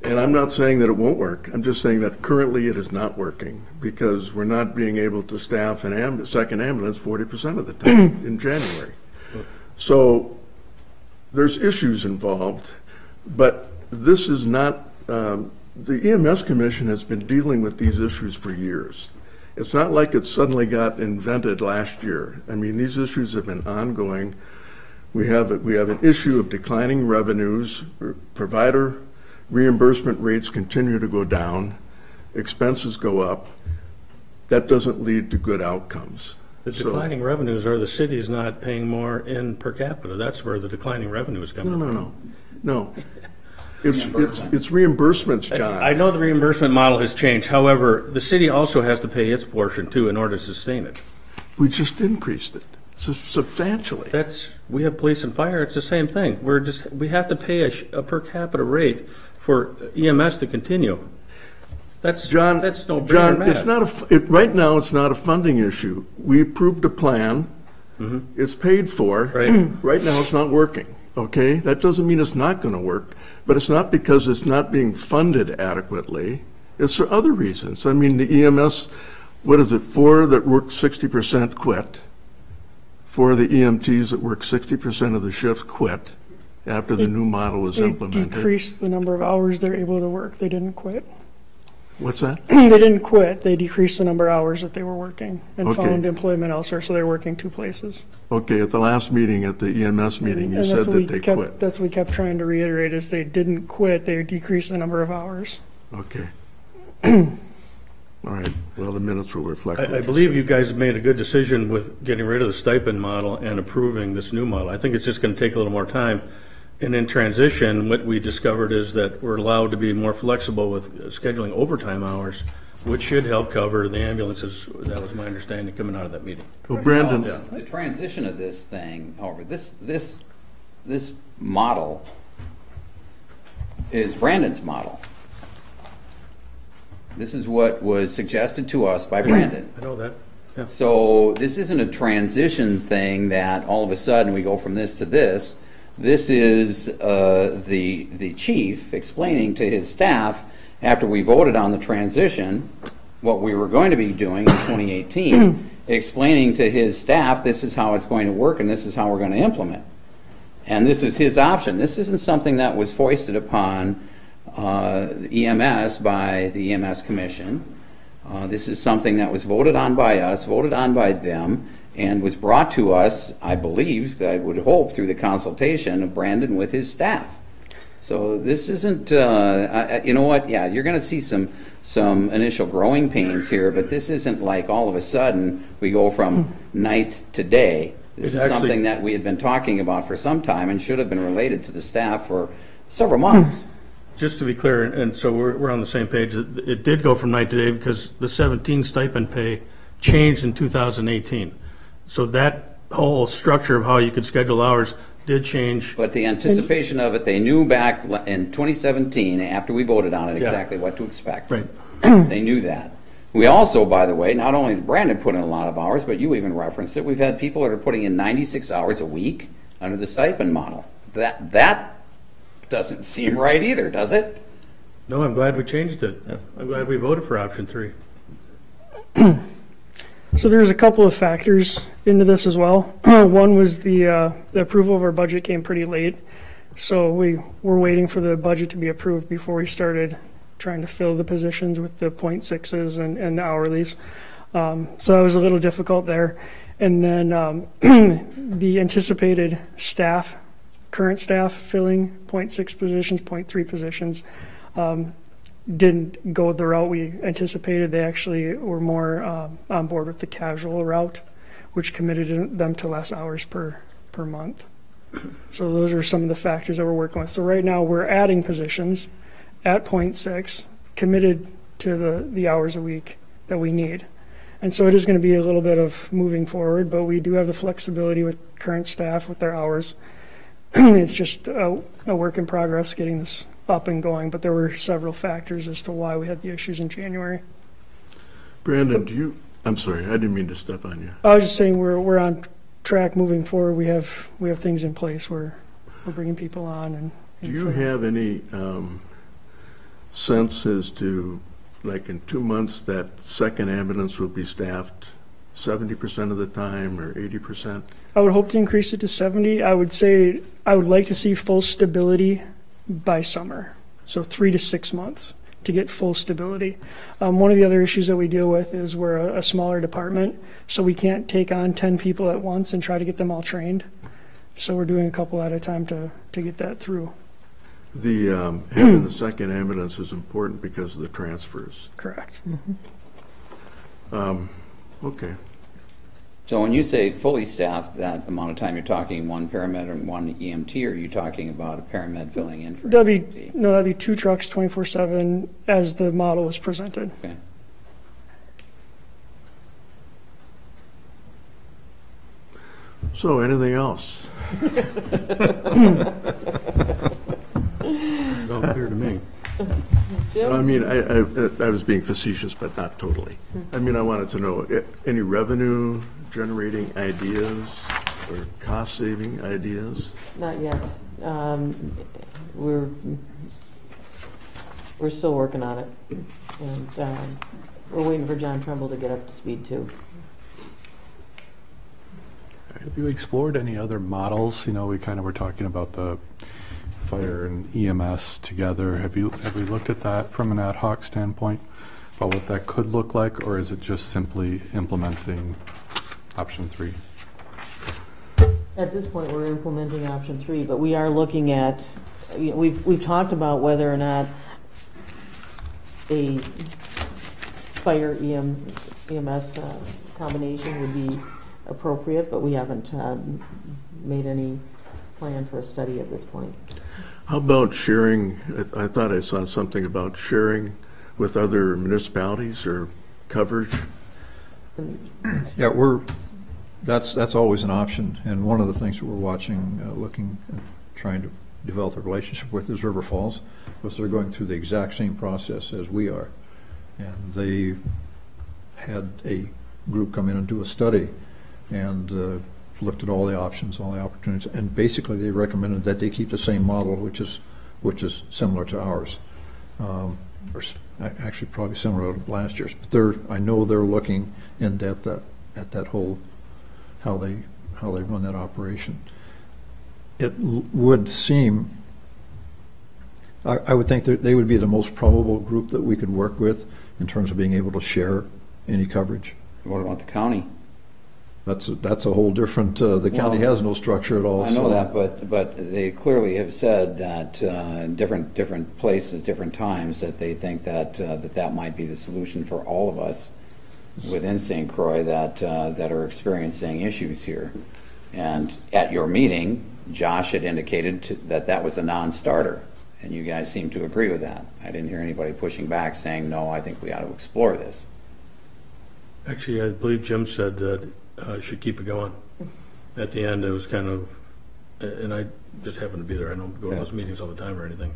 And I'm not saying that it won't work. I'm just saying that currently it is not working because we're not being able to staff an second ambulance 40% of the time in January. So there's issues involved, but this is not, the EMS Commission has been dealing with these issues for years. It's not like it suddenly got invented last year. I mean, these issues have been ongoing. We have an issue of declining revenues. Provider reimbursement rates continue to go down. Expenses go up. That doesn't lead to good outcomes. The declining revenues are the cities not paying more in per capita. That's where the declining revenue is coming from. No. It's reimbursements, John. I know the reimbursement model has changed. However, the city also has to pay its portion too in order to sustain it. We just increased it substantially. We have police and fire. It's the same thing. We have to pay a per capita rate for EMS to continue. That's no brainer. John, it's not right now. It's not a funding issue. We approved a plan. Mm-hmm. It's paid for. Right now, it's not working. Okay, that doesn't mean it's not going to work, but it's not because it's not being funded adequately. It's for other reasons. I mean, the EMS, what is it, 4 that work 60% quit. 4 of the EMTs that work 60% of the shift quit after the new model was implemented. They decreased the number of hours they're able to work. They didn't quit. What's that? They didn't quit. They decreased the number of hours that they were working and found employment elsewhere, so they're working 2 places. Okay, at the last meeting, at the EMS meeting, you said that they quit. That's what we kept trying to reiterate is they didn't quit. They decreased the number of hours. Okay. All right. Well, the minutes will reflect I believe you guys made a good decision with getting rid of the stipend model and approving this new model. I think it's just going to take a little more time. And in transition, what we discovered is that we're allowed to be more flexible with scheduling overtime hours, which should help cover the ambulances. That was my understanding coming out of that meeting. Well, Brandon, the transition of this thing over this model is Brandon's model. This is what was suggested to us by Brandon. I know that. So this isn't a transition thing that all of a sudden we go from this to this. This is the chief explaining to his staff after we voted on the transition what we were going to be doing in 2018, explaining to his staff this is how it's going to work and this is how we're going to implement. And this is his option. This isn't something that was foisted upon EMS by the EMS Commission. This is something that was voted on by us, voted on by them, and was brought to us, I believe, I would hope, through the consultation of Brandon with his staff. So this isn't, you know what, yeah, you're going to see some initial growing pains here, but this isn't like all of a sudden we go from night to day. This is something that we had been talking about for some time and should have been related to the staff for several months. Just to be clear, and so we're on the same page, it did go from night to day because the 17 stipend pay changed in 2018. So that whole structure of how you could schedule hours did change. But the anticipation of it, they knew back in 2017, after we voted on it, exactly what to expect. Right. They knew that. We also, by the way, not only did Brandon put in a lot of hours, but you even referenced it, we've had people that are putting in 96 hours a week under the stipend model. That doesn't seem right either, does it? No, I'm glad we changed it. Yeah. I'm glad we voted for option 3. So there's a couple of factors into this as well. One was the approval of our budget came pretty late. So we were waiting for the budget to be approved before we started trying to fill the positions with the 0.6s and the hourlies. So that was a little difficult there. And then the anticipated staff, current staff filling 0.6 positions, 0.3 positions, didn't go the route we anticipated. They actually were more on board with the casual route, which committed them to less hours per month. So those are some of the factors that we're working with. So right now we're adding positions at 0.6, committed to the hours a week that we need. And so it is going to be a little bit of moving forward, but we do have the flexibility with current staff with their hours. It's just a work in progress getting this up and going, but there were several factors as to why we had the issues in January. Brandon, I'm sorry, I didn't mean to step on you. I was just saying we're on track moving forward. We have things in place where we're bringing people on. And do you have any sense as to, like in 2 months, that second ambulance will be staffed 70% of the time or 80%? I would hope to increase it to 70. I would say I would like to see full stability by summer, so 3 to 6 months to get full stability. One of the other issues that we deal with is we're a smaller department, so we can't take on 10 people at once and try to get them all trained. So we're doing a couple at a time to get that through. The having the second ambulance is important because of the transfers. Correct. Okay. So when you say fully staffed, that amount of time, you're talking one paramedic and one EMT, or are you talking about a paramedic filling in for that'd be 2 trucks 24/7 as the model was presented. Okay. So anything else? It's all clear to me. I mean, I was being facetious, but not totally. I mean, I wanted to know any revenue generating ideas or cost saving ideas? Not yet. We're still working on it, and we're waiting for John Trumbull to get up to speed too. Have you explored any other models? You know, we kind of were talking about the fire and EMS together. Have we looked at that from an ad hoc standpoint about what that could look like, or is it just simply implementing option 3? At this point, we're implementing option 3, but we are looking at, we've talked about whether or not a fire EMS combination would be appropriate, but we haven't made any plan for a study at this point. How about sharing? I thought I saw something about sharing with other municipalities or coverage. Yeah, that's always an option, and one of the things that we're watching, looking, and trying to develop a relationship with is River Falls, because they're going through the exact same process as we are, and they had a group come in and do a study and looked at all the options, all the opportunities, and basically they recommended that they keep the same model, which is similar to ours, or actually probably similar to last year's. But I know they're looking in depth at that whole how they run that operation. It would seem, I would think that they would be the most probable group that we could work with in terms of being able to share any coverage. What about the county? That's a whole different. The county has no structure at all. I know that, but they clearly have said that in different places, different times, that they think that that might be the solution for all of us within St. Croix that are experiencing issues here. And at your meeting, Josh had indicated that was a non-starter, and you guys seem to agree with that. I didn't hear anybody pushing back saying, no, I think we ought to explore this. Actually, I believe Jim said that should keep it going. At the end, it was kind of, and I just happened to be there. I don't go to those meetings all the time or anything.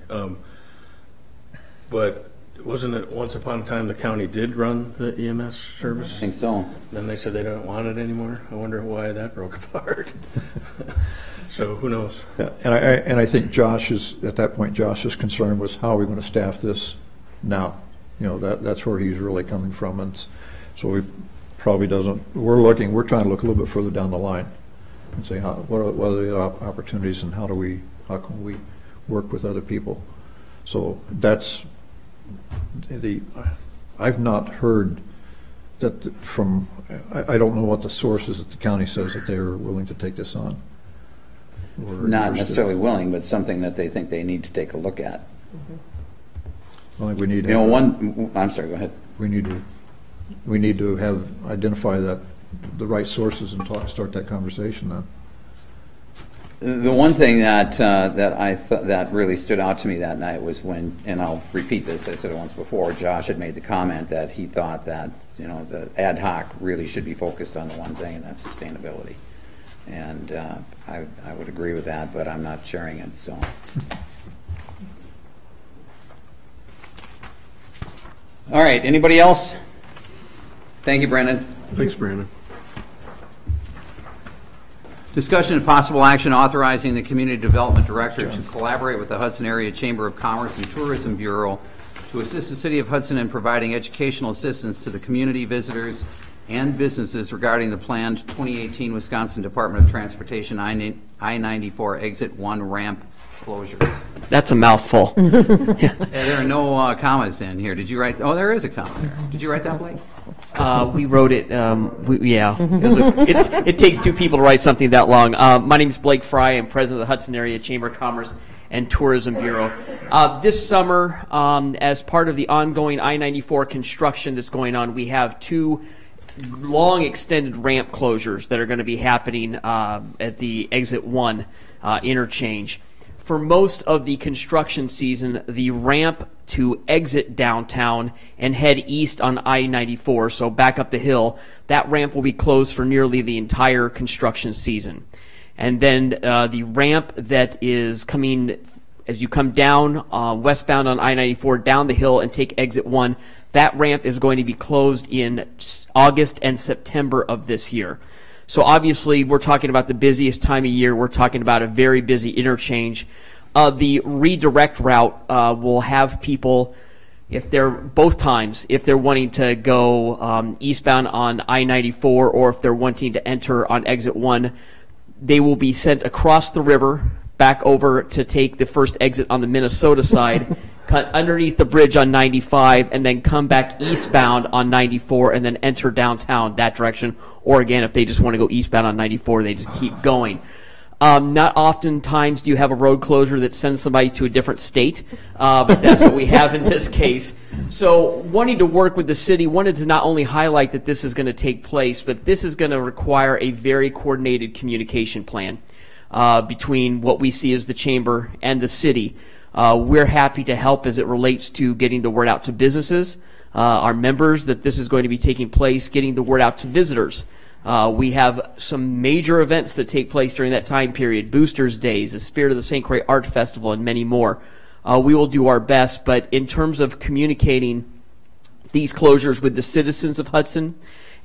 But wasn't it once upon a time the county did run the EMS service? I think so. Then they said they don't want it anymore. I wonder why that broke apart. So who knows? Yeah, and I think at that point Josh's concern was, how are we going to staff this now? You know, that's where he's really coming from, and so we probably doesn't. We're trying to look a little bit further down the line and say what are the opportunities and how can we work with other people. So that's I've not heard that from. I don't know what the source is that the county says that they're willing to take this on. Not necessarily willing, but something that they think they need to take a look at. I think we need. I'm sorry. Go ahead. We need to identify the right sources and start that conversation then. The one thing that that really stood out to me that night was when, and I'll repeat this, I said it once before, Josh had made the comment that he thought that the Ad-Hoc really should be focused on the one thing, and that's sustainability. And I would agree with that, but I'm not sharing it. So. All right. Anybody else? Thank you, Brandon. Thanks, Brandon. Discussion and possible action authorizing the Community Development Director to collaborate with the Hudson Area Chamber of Commerce and Tourism Bureau to assist the City of Hudson in providing educational assistance to the community, visitors, and businesses regarding the planned 2018 Wisconsin Department of Transportation I-94 Exit 1 ramp closures. That's a mouthful. There are no commas in here. Did you write? Oh, there is a comma there. Did you write that, Blake? We wrote it. Yeah. It takes two people to write something that long. My name is Blake Fry. I'm president of the Hudson Area Chamber of Commerce and Tourism Bureau. This summer, as part of the ongoing I-94 construction that's going on, we have two long extended ramp closures that are going to be happening at the Exit 1 interchange. For most of the construction season, the ramp to exit downtown and head east on I-94, so back up the hill, that ramp will be closed for nearly the entire construction season. And then the ramp that is coming as you come down westbound on I-94 down the hill and take Exit 1, that ramp is going to be closed in August and September of this year. So obviously we're talking about the busiest time of year. We're talking about a very busy interchange. The redirect route will have people, if they're both times, if they're wanting to go eastbound on I-94 or if they're wanting to enter on Exit 1, they will be sent across the river back over to take the first exit on the Minnesota side, cut underneath the bridge on 95, and then come back eastbound on 94 and then enter downtown that direction. Or again, if they just want to go eastbound on 94, they just keep going. Not oftentimes do you have a road closure that sends somebody to a different state, but that's what we have in this case. So wanting to work with the city, wanted to not only highlight that this is going to take place, but this is going to require a very coordinated communication plan between what we see as the chamber and the city. We're happy to help as it relates to getting the word out to businesses, our members, that this is going to be taking place, getting the word out to visitors. We have some major events that take place during that time period, Boosters Days, the Spirit of the St. Croix Art Festival, and many more. We will do our best, but in terms of communicating these closures with the citizens of Hudson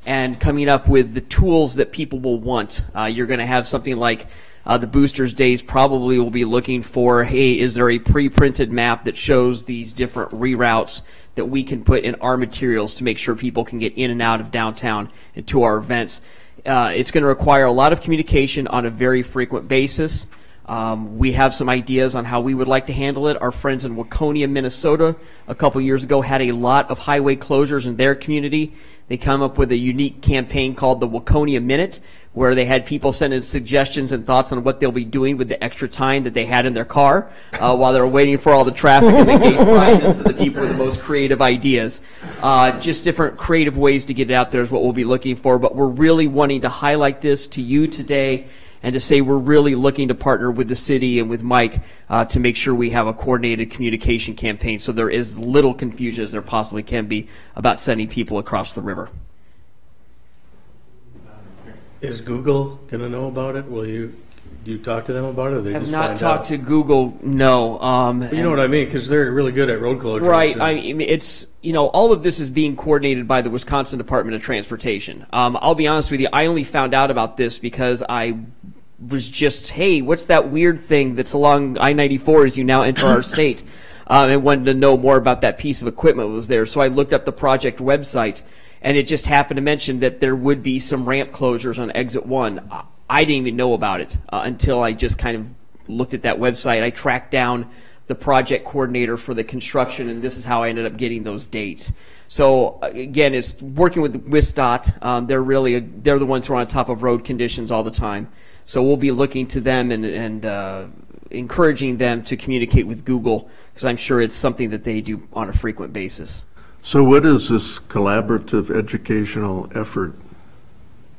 and coming up with the tools that people will want. You're going to have something like the boosters days probably will be looking for, hey, is there a pre-printed map that shows these different reroutes that we can put in our materials to make sure people can get in and out of downtown and to our events. It's going to require a lot of communication on a very frequent basis. We have some ideas on how we would like to handle it. Our friends in Waconia, Minnesota, a couple years ago had a lot of highway closures in their community. They come up with a unique campaign called the Waconia Minute, where they had people send in suggestions and thoughts on what they'll be doing with the extra time that they had in their car while they were waiting for all the traffic, and they gave prizes to the people with the most creative ideas. Just different creative ways to get it out there is what we'll be looking for, but we're really wanting to highlight this to you today and to say we're really looking to partner with the city and with Mike to make sure we have a coordinated communication campaign so there is little confusion as there possibly can be about sending people across the river. Is Google going to know about it? Do you talk to them about it? Or they Have just not find talked out? to Google, no. You know what I mean? Because they're really good at road closures. Right. And I mean, it's, all of this is being coordinated by the Wisconsin Department of Transportation. I'll be honest with you, I only found out about this because I was just, hey, what's that weird thing that's along I-94 as you now enter our state? And wanted to know more about that piece of equipment that was there. So I looked up the project website, and it just happened to mention that there would be some ramp closures on Exit 1. I didn't even know about it until I just kind of looked at that website. I tracked down the project coordinator for the construction, and this is how I ended up getting those dates. So again, it's working with WISDOT. They're the ones who are on top of road conditions all the time. So we'll be looking to them and encouraging them to communicate with Google, because I'm sure it's something that they do on a frequent basis. So what is this collaborative educational effort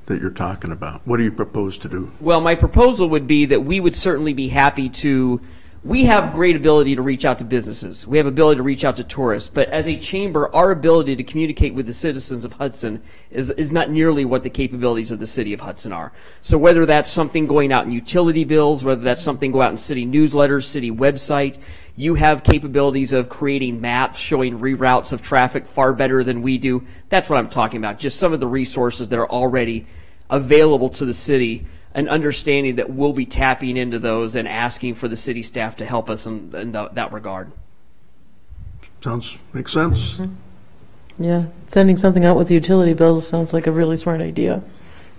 that you're talking about? What do you propose to do? Well, my proposal would be that we would certainly be happy to. We have great ability to reach out to businesses. We have ability to reach out to tourists. But as a chamber, our ability to communicate with the citizens of Hudson is not nearly what the capabilities of the city of Hudson are. So whether that's something going out in utility bills, whether that's something going out in city newsletters, city website, you have capabilities of creating maps showing reroutes of traffic far better than we do. That's what I'm talking about. Just some of the resources that are already available to the city, and understanding that we'll be tapping into those and asking for the city staff to help us in that regard. Makes sense. Mm-hmm. Yeah, sending something out with utility bills sounds like a really smart idea.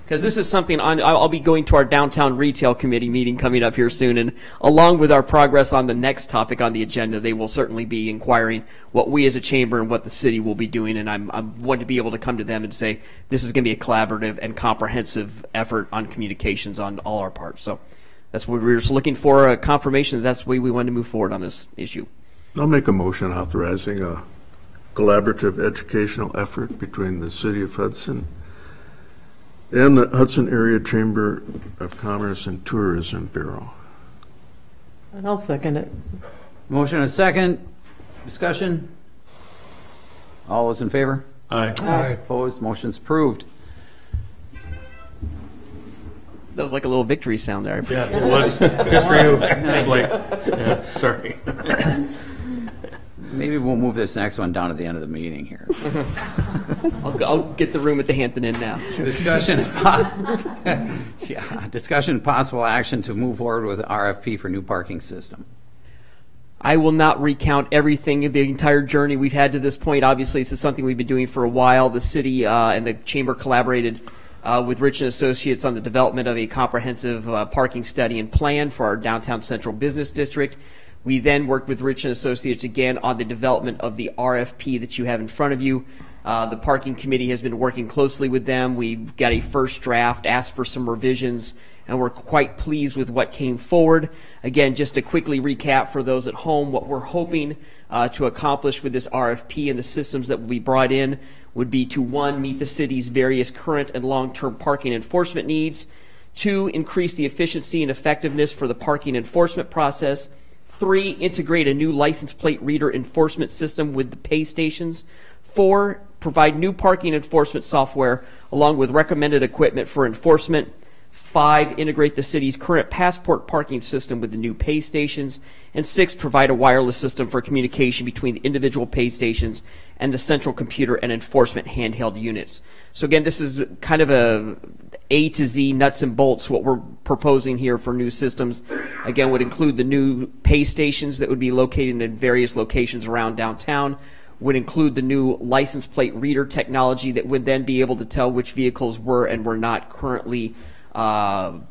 Because this is something I'll be going to our downtown retail committee meeting coming up here soon, and along with our progress on the next topic on the agenda, they will certainly be inquiring what we as a chamber and what the city will be doing, and I want to be able to come to them and say this is going to be a collaborative and comprehensive effort on communications on all our parts. So that's what we're just looking for, a confirmation that that's the way we want to move forward on this issue. I'll make a motion authorizing a collaborative educational effort between the City of Hudson and the Hudson Area Chamber of Commerce and Tourism Bureau. And I'll second it. Motion and a second. Discussion? All those in favor? Aye. Aye. Opposed? Motion's approved. That was like a little victory sound there. Yeah, it was. Just for you, Blake. Yeah, sorry. Maybe we'll move this next one down to the end of the meeting here. I'll get the room at the Hampton Inn now. Discussion and possible action to move forward with RFP for new parking system. I will not recount everything, the entire journey we've had to this point. Obviously, this is something we've been doing for a while. The city and the chamber collaborated with Rich and Associates on the development of a comprehensive parking study and plan for our downtown central business district. We then worked with Rich and Associates again on the development of the RFP that you have in front of you. The parking committee has been working closely with them. We've got a first draft, asked for some revisions, and we're quite pleased with what came forward. Again, just to quickly recap for those at home, what we're hoping to accomplish with this RFP and the systems that will be brought in would be to, 1, meet the city's various current and long-term parking enforcement needs, 2, increase the efficiency and effectiveness for the parking enforcement process, 3, integrate a new license plate reader enforcement system with the pay stations, 4, provide new parking enforcement software along with recommended equipment for enforcement, 5, integrate the city's current passport parking system with the new pay stations. And 6, provide a wireless system for communication between the individual pay stations and the central computer and enforcement handheld units. So again, this is kind of A to Z nuts and bolts. What we're proposing here for new systems, again, would include the new pay stations that would be located in various locations around downtown, would include the new license plate reader technology that would then be able to tell which vehicles were and were not currently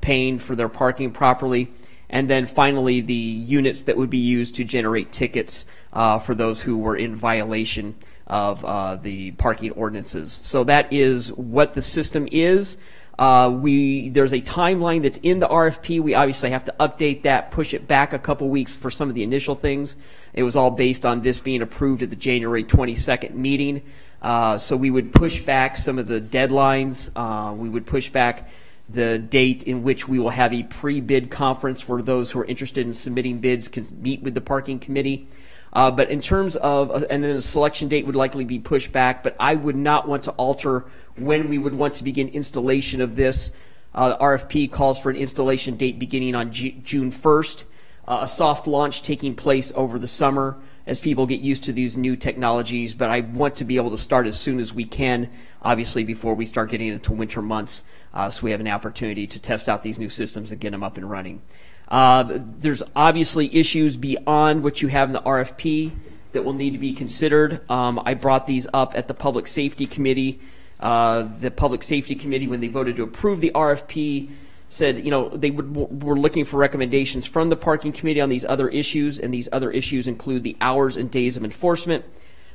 paying for their parking properly. And then finally, the units that would be used to generate tickets for those who were in violation of the parking ordinances. So that is what the system is. There's a timeline that's in the RFP. We obviously have to update that, push it back a couple weeks for some of the initial things. It was all based on this being approved at the January 22nd meeting. So we would push back some of the deadlines. We would push back the date in which we will have a pre-bid conference where those who are interested in submitting bids can meet with the parking committee. But in terms of, and then the selection date would likely be pushed back, but I would not want to alter when we would want to begin installation of this. RFP calls for an installation date beginning on June 1st, a soft launch taking place over the summer as people get used to these new technologies, but I want to be able to start as soon as we can, obviously before we start getting into winter months, so we have an opportunity to test out these new systems and get them up and running. There's obviously issues beyond what you have in the RFP that will need to be considered. I brought these up at the Public Safety Committee. The Public Safety Committee, when they voted to approve the RFP, said, you know, they were looking for recommendations from the Parking Committee on these other issues, and these other issues include the hours and days of enforcement,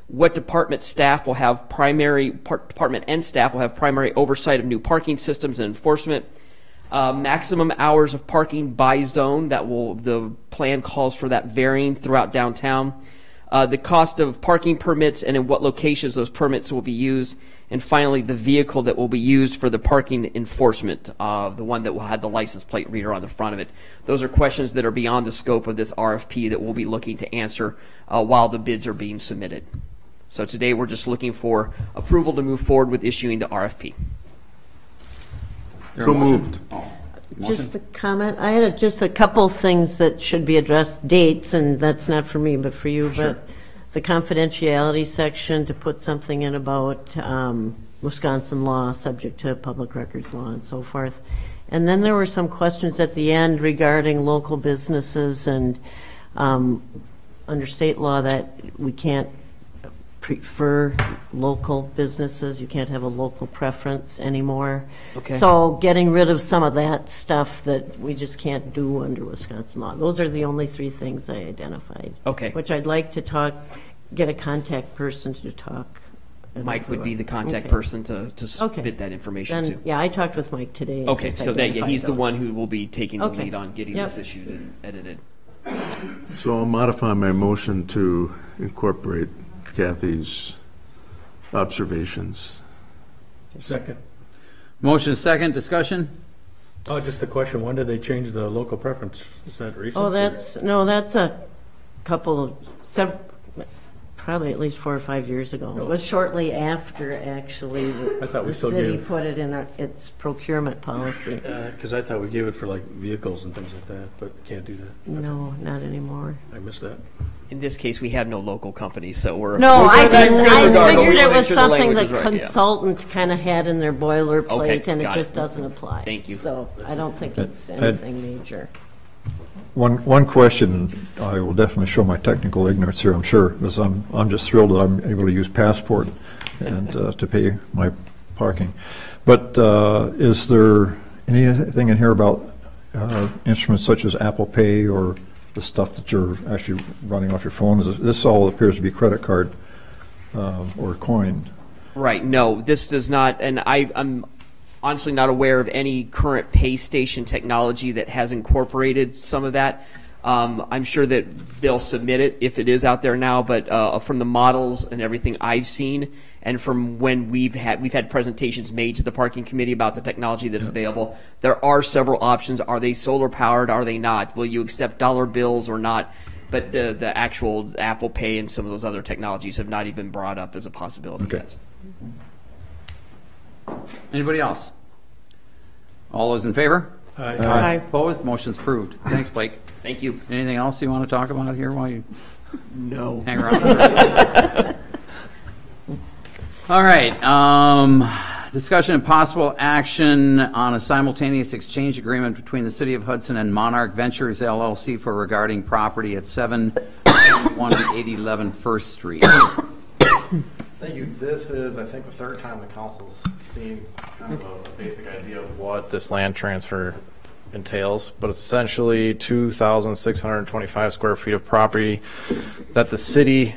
what department and staff will have primary oversight of new parking systems and enforcement, maximum hours of parking by zone, the plan calls for that varying throughout downtown, the cost of parking permits and in what locations those permits will be used, and finally the vehicle that will be used for the parking enforcement, the one that will have the license plate reader on the front of it. Those are questions that are beyond the scope of this RFP that we'll be looking to answer while the bids are being submitted. So today we're just looking for approval to move forward with issuing the RFP. So moved. Just a comment. I had just a couple things that should be addressed. Dates, and that's not for me, but for you. Sure. But the confidentiality section, to put something in about Wisconsin law, subject to public records law, and so forth. And then there were some questions at the end regarding local businesses and under state law that we can't prefer local businesses. You can't have a local preference anymore. Okay. So getting rid of some of that stuff that we just can't do under Wisconsin law. Those are the only 3 things I identified. Okay. Which I'd like to get a contact person to talk. Mike would be the contact person to submit that information to. Yeah, I talked with Mike today. Okay, so he's the one who will be taking the lead on getting this issued and edited. So I'll modify my motion to incorporate Kathy's observations. Second. Motion second, discussion? Oh, just a question. When did they change the local preference? Is that recent? Oh, that's a couple, probably at least 4 or 5 years ago. It was shortly after, actually, the city put it in its procurement policy. Because I thought we gave it for like vehicles and things like that, but can't do that. No, not anymore. I missed that. In this case, we have no local companies, so we're... No, I figured it was something the consultant kind of had in their boilerplate, and it just doesn't apply. Thank you. So I don't think it's anything major. One question, I will definitely show my technical ignorance here, I'm sure, because I'm just thrilled that I'm able to use Passport and to pay my parking. But is there anything in here about instruments such as Apple Pay or the stuff that you're actually running off your phone? This all appears to be credit card or coin. Right, no, this does not, and I'm honestly not aware of any current pay station technology that has incorporated some of that. I'm sure that they'll submit it if it is out there now, but from the models and everything I've seen, and from when we've had presentations made to the parking committee about the technology that's available, there are several options. Are they solar powered? Are they not? Will you accept dollar bills or not? But the actual Apple Pay and some of those other technologies have not even brought up as a possibility yet. Anybody else? All those in favor? Aye. Aye. Opposed? Motion's approved. Thanks, Blake. Thank you. Anything else you want to talk about here while you No. hang around? All right. Discussion and possible action on a simultaneous exchange agreement between the City of Hudson and Monarch Ventures LLC for regarding property at 71811 First Street. Thank you. This is, I think, the third time the council's seen kind of a basic idea of what this land transfer entails, but it's essentially 2,625 square feet of property that the city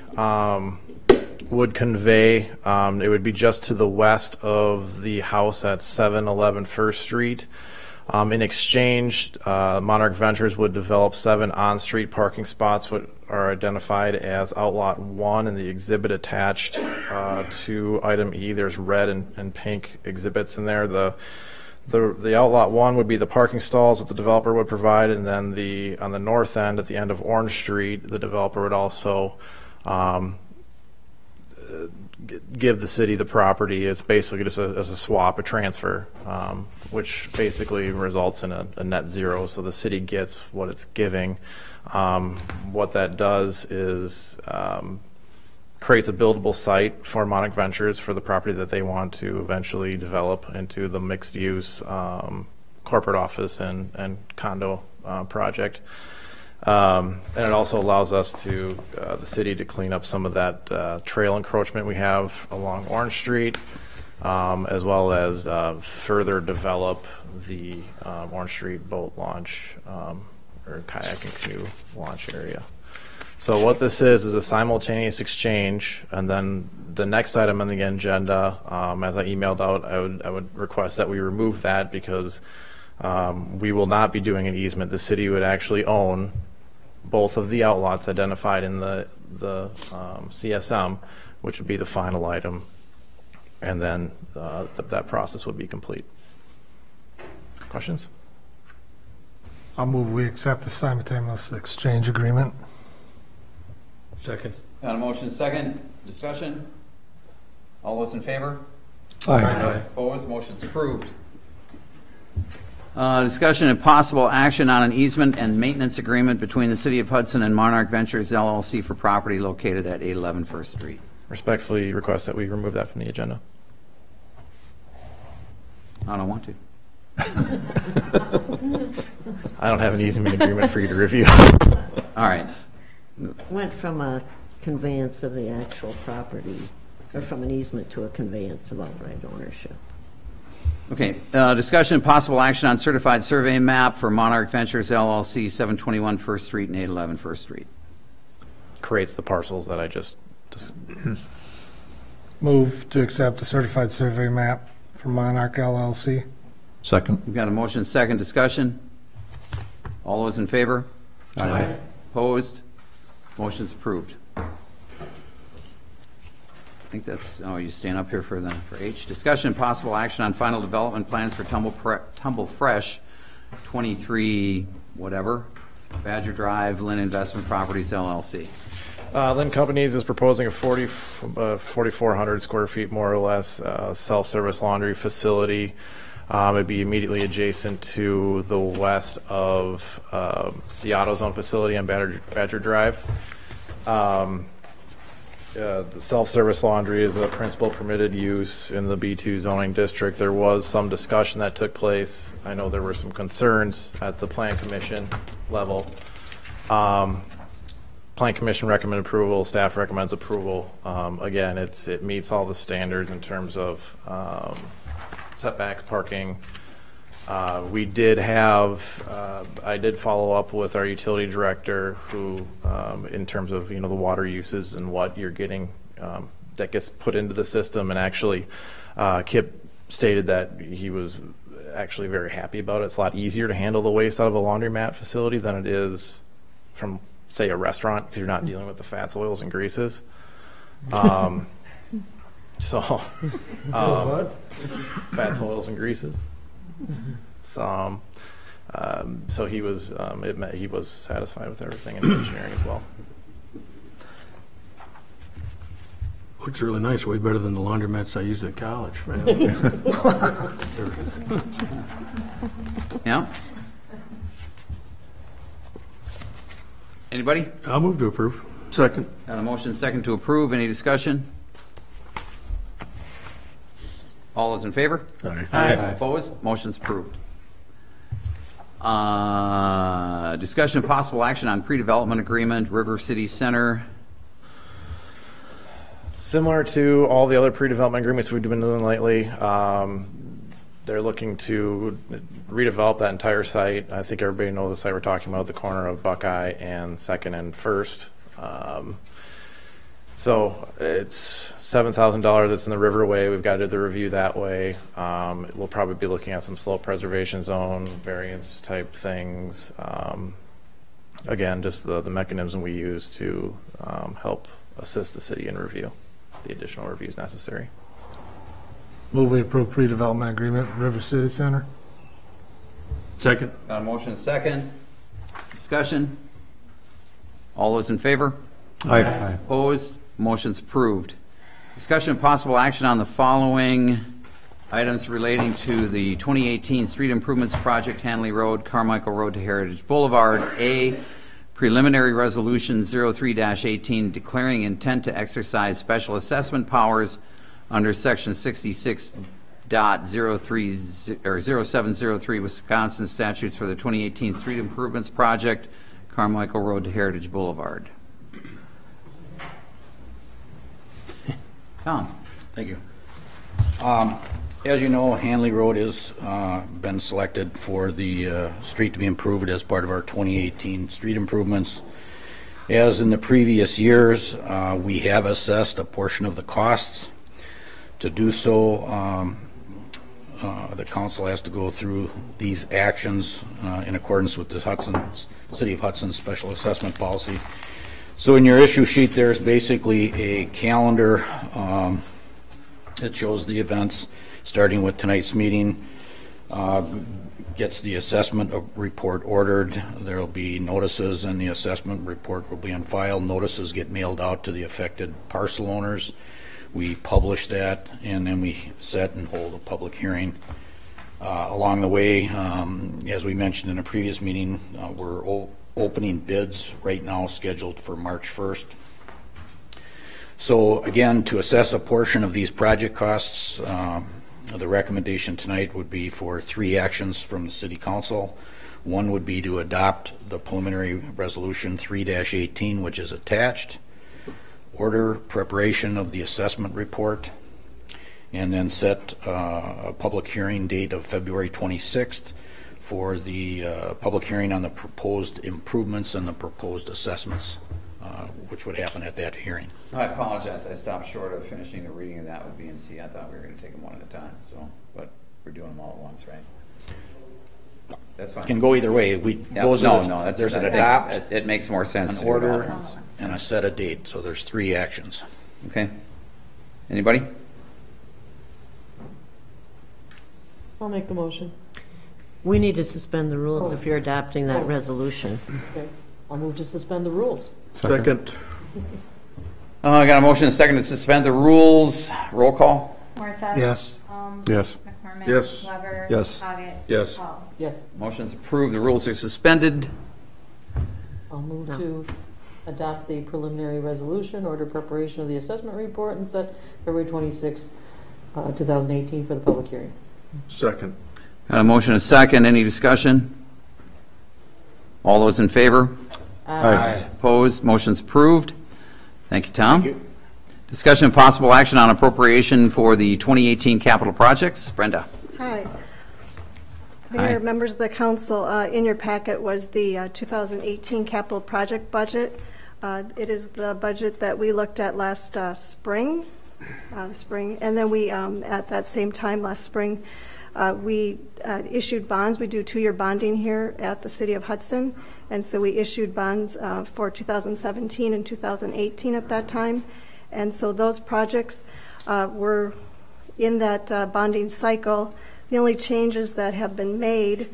would convey. It would be just to the west of the house at 711 First Street. In exchange, Monarch Ventures would develop 7 on-street parking spots, which are identified as Outlot 1 in the exhibit attached to item E. There's red and pink exhibits in there. The Outlot 1 would be the parking stalls that the developer would provide, and then on the north end, at the end of Orange Street, the developer would also give the city the property. It's basically just as a swap, a transfer, which basically results in a net zero. So the city gets what it's giving. What that does is creates a buildable site for Monarch Ventures for the property that they want to eventually develop into the mixed-use corporate office and condo project. And it also allows us to, the city, to clean up some of that trail encroachment we have along Orange Street, as well as further develop the Orange Street boat launch or kayak and canoe launch area. So what this is a simultaneous exchange, and then the next item on the agenda, as I emailed out, I would request that we remove that because we will not be doing an easement. The city would actually own both of the outlots identified in the CSM, which would be the final item, and then that process would be complete. Questions? I'll move we accept the simultaneous exchange agreement. Second. Got a motion second. Discussion? All those in favor? Aye. Opposed? Motion's approved. Discussion and possible action on an easement and maintenance agreement between the City of Hudson and Monarch Ventures LLC for property located at 811 First Street. Respectfully request that we remove that from the agenda. I don't want to. I don't have an easement agreement for you to review. All right. Went from a conveyance of the actual property, or from an easement to a conveyance of outright ownership. Okay. Discussion and possible action on certified survey map for Monarch Ventures LLC, 721 First Street and 811 First Street. Creates the parcels that I just Move to accept the certified survey map for Monarch LLC. Second. We've got a motion second. Discussion? All those in favor? Aye. Opposed? Motion's approved. I think that's, oh, you stand up here for H. Discussion and possible action on final development plans for Tumble Fresh, 23 whatever, Badger Drive, Lynn Investment Properties LLC. Lynn Companies is proposing a 4,400 square feet, more or less, self-service laundry facility. It'd be immediately adjacent to the west of the AutoZone facility on Badger Drive. The self-service laundry is a principal permitted use in the B2 zoning district. There was some discussion that took place. I know there were some concerns at the Plan Commission level. Plan Commission recommended approval, staff recommends approval. Again, it meets all the standards in terms of setbacks, parking. We did have, I did follow up with our utility director who, in terms of, the water uses and what you're getting, that gets put into the system. And actually, Kip stated that he was actually very happy about it. It's a lot easier to handle the waste out of a laundromat facility than it is from, say, a restaurant, because you're not dealing with the fats, oils, and greases. Fats, oils, and greases. So he was he was satisfied with everything in the engineering as well. Looks really nice, way better than the laundromats I used at college, man. Yeah? Anybody? I'll move to approve. Second. Got a motion second to approve. Any discussion? All those in favor? Aye. Aye. Opposed? Motion's approved. Discussion of possible action on pre-development agreement, River City Center. Similar to all the other pre-development agreements we've been doing lately, they're looking to redevelop that entire site. I think everybody knows the site we're talking about, the corner of Buckeye and 2nd and 1st. So it's $7,000. It's in the riverway. We've got to do the review that way. We'll probably be looking at some slope preservation zone variance type things. Again, just the mechanism we use to help assist the city in review, the additional reviews necessary. Move we approve pre-development agreement, River City Center. Second. Got a motion second. Discussion. All those in favor? Aye. Opposed? Motion's approved. Discussion of possible action on the following items relating to the 2018 Street Improvements Project, Hanley Road, Carmichael Road to Heritage Boulevard. A, preliminary resolution 03-18 declaring intent to exercise special assessment powers under section 66.0703 Wisconsin statutes for the 2018 Street Improvements Project, Carmichael Road to Heritage Boulevard. Tom. Thank you. As you know, Hanley Road has been selected for the street to be improved as part of our 2018 street improvements. As in the previous years, we have assessed a portion of the costs. To do so, the council has to go through these actions in accordance with the City of Hudson Special Assessment Policy. So in your issue sheet, there's basically a calendar that shows the events, starting with tonight's meeting, gets the assessment report ordered. There will be notices, and the assessment report will be on file. Notices get mailed out to the affected parcel owners. We publish that, and then we set and hold a public hearing. Along the way, as we mentioned in a previous meeting, we're opening bids right now, scheduled for March 1st. So again, to assess a portion of these project costs, the recommendation tonight would be for 3 actions from the City Council. One would be to adopt the preliminary resolution 3-18, which is attached, order preparation of the assessment report, and then set a public hearing date of February 26th for the public hearing on the proposed improvements and the proposed assessments, which would happen at that hearing. I apologize. I stopped short of finishing the reading of that with B and C. I thought we were going to take them one at a time. So, but we're doing them all at once, right? That's fine. It can go either way. There's an adopt. It makes more sense. An order and a set a date. So there's 3 actions. Okay. Anybody? I'll make the motion. We need to suspend the rules if you're adopting that resolution. Okay. I'll move to suspend the rules. Second. I got a motion and a second to suspend the rules. Roll call. Morissette? Yes. Yes. McCormick? Yes. Weber? Yes. Hoggett? Yes. Hall? Yes. Motion's approved. The rules are suspended. I'll move to adopt the preliminary resolution, order preparation of the assessment report, and set February 26, 2018 for the public hearing. Second. Got a motion and a second. Any discussion? All those in favor? Aye. Opposed? Motion's approved. Thank you, Tom. Thank you. Discussion of possible action on appropriation for the 2018 capital projects. Brenda. Hi. Mayor, members of the council, in your packet was the 2018 capital project budget. It is the budget that we looked at last spring, and then we, at that same time last spring, we issued bonds. We do 2-year bonding here at the City of Hudson, and so we issued bonds for 2017 and 2018 at that time. And so those projects were in that bonding cycle. The only changes that have been made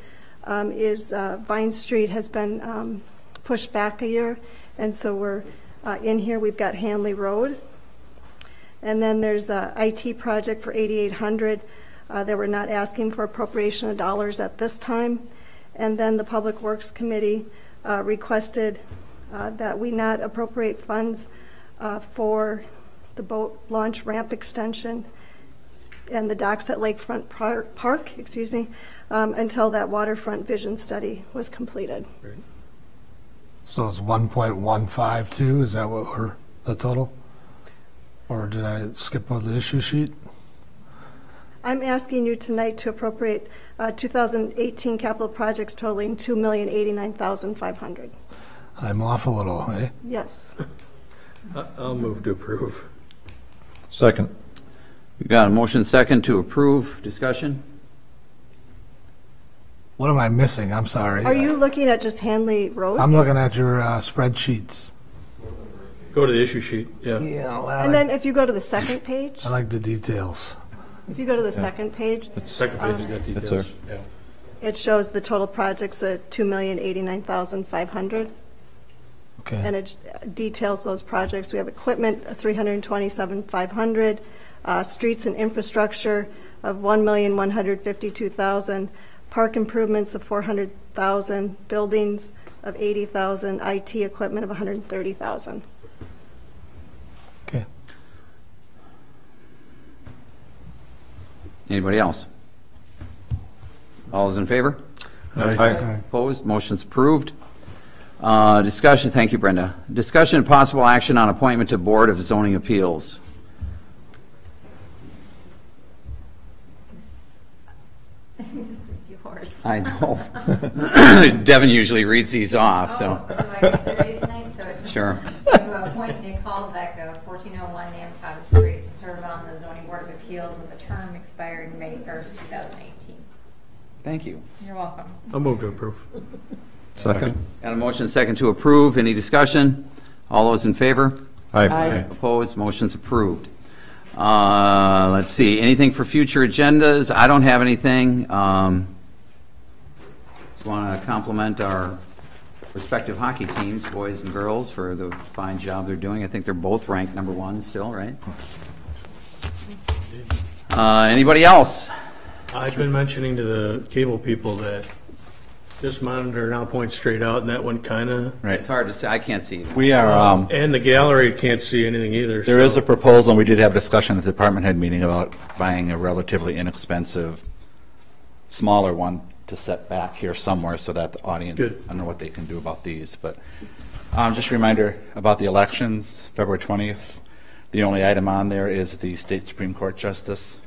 is Vine Street has been pushed back a year, and so we're in here. We've got Hanley Road, And then there's a IT project for $8,800 that we're not asking for appropriation of dollars at this time. And then the Public Works Committee requested that we not appropriate funds for the boat launch ramp extension and the docks at Lakefront Park, until that waterfront vision study was completed. Great. So it's 1.152, is that what we're, the total? Or did I skip over the issue sheet? I'm asking you tonight to appropriate 2018 capital projects totaling $2,089,500. I'm off a little, eh? Yes. I'll move to approve. Second. We've got a motion second to approve. Discussion? What am I missing? I'm sorry. Are you looking at just Hanley Road? I'm looking at your spreadsheets. Go to the issue sheet, yeah. And then if you go to the second page, I like the details. if you go to the second page, Second page has got details. That's Yeah. it shows the total projects at $2,089,500. Okay. And it details those projects. We have equipment, $327,500, streets and infrastructure of $1,152,000, park improvements of $400,000, buildings of $80,000, IT equipment of $130,000. Okay. Anybody else? All those in favor? Aye. Opposed? Motion's approved. Discussion, thank you, Brenda. Discussion and possible action on appointment to Board of Zoning Appeals. This is yours. I know. Devin usually reads these off, so. So I guess there is tonight, so it's Sure. to appoint Nicole Becca, 1401 Namcott Street, to serve on the Zoning Board of Appeals with a term expiring May 1st, 2018. Thank you. You're welcome. I'll move to approve. Second. Got a motion second to approve. Any discussion? All those in favor? Aye. Opposed? Motion's approved. Let's see. Anything for future agendas? I don't have anything. Just want to compliment our respective hockey teams, boys and girls, for the fine job they're doing. I think they're both ranked number one still, right? Anybody else? I've been mentioning to the cable people that this monitor now points straight out, and that one kind of. Right. It's hard to say. I can't see. We are. And the gallery can't see anything either. There is a proposal, and we did have a discussion at the department head meeting about buying a relatively inexpensive, smaller one to set back here somewhere so that the audience, Good. I don't know what they can do about these, but just a reminder about the elections, February 20th. The only item on there is the state Supreme Court justice,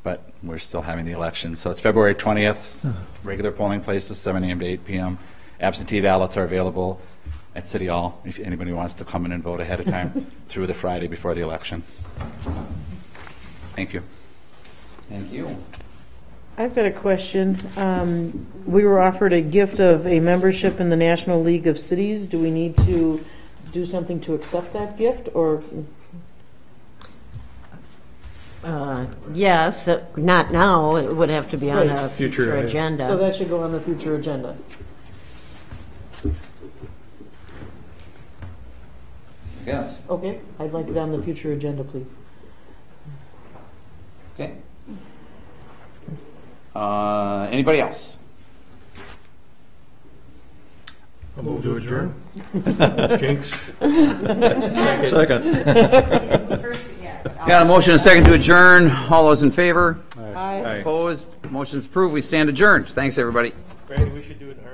but we're still having the election. So it's February 20th, regular polling places, 7 a.m. to 8 p.m. Absentee ballots are available at City Hall if anybody wants to come in and vote ahead of time through the Friday before the election. Thank you. Thank you. I've got a question. We were offered a gift of a membership in the National League of Cities. Do we need to do something to accept that gift, or? Yes, not now. It would have to be on a future agenda. So that should go on the future agenda. Yes. Okay, I'd like it on the future agenda, please. Okay. Anybody else? I'll move to adjourn. Jinx. Second. Got a motion and a second to adjourn. All those in favor? Aye. Opposed? Motion's approved. We stand adjourned. Thanks, everybody. Randy, we should do it in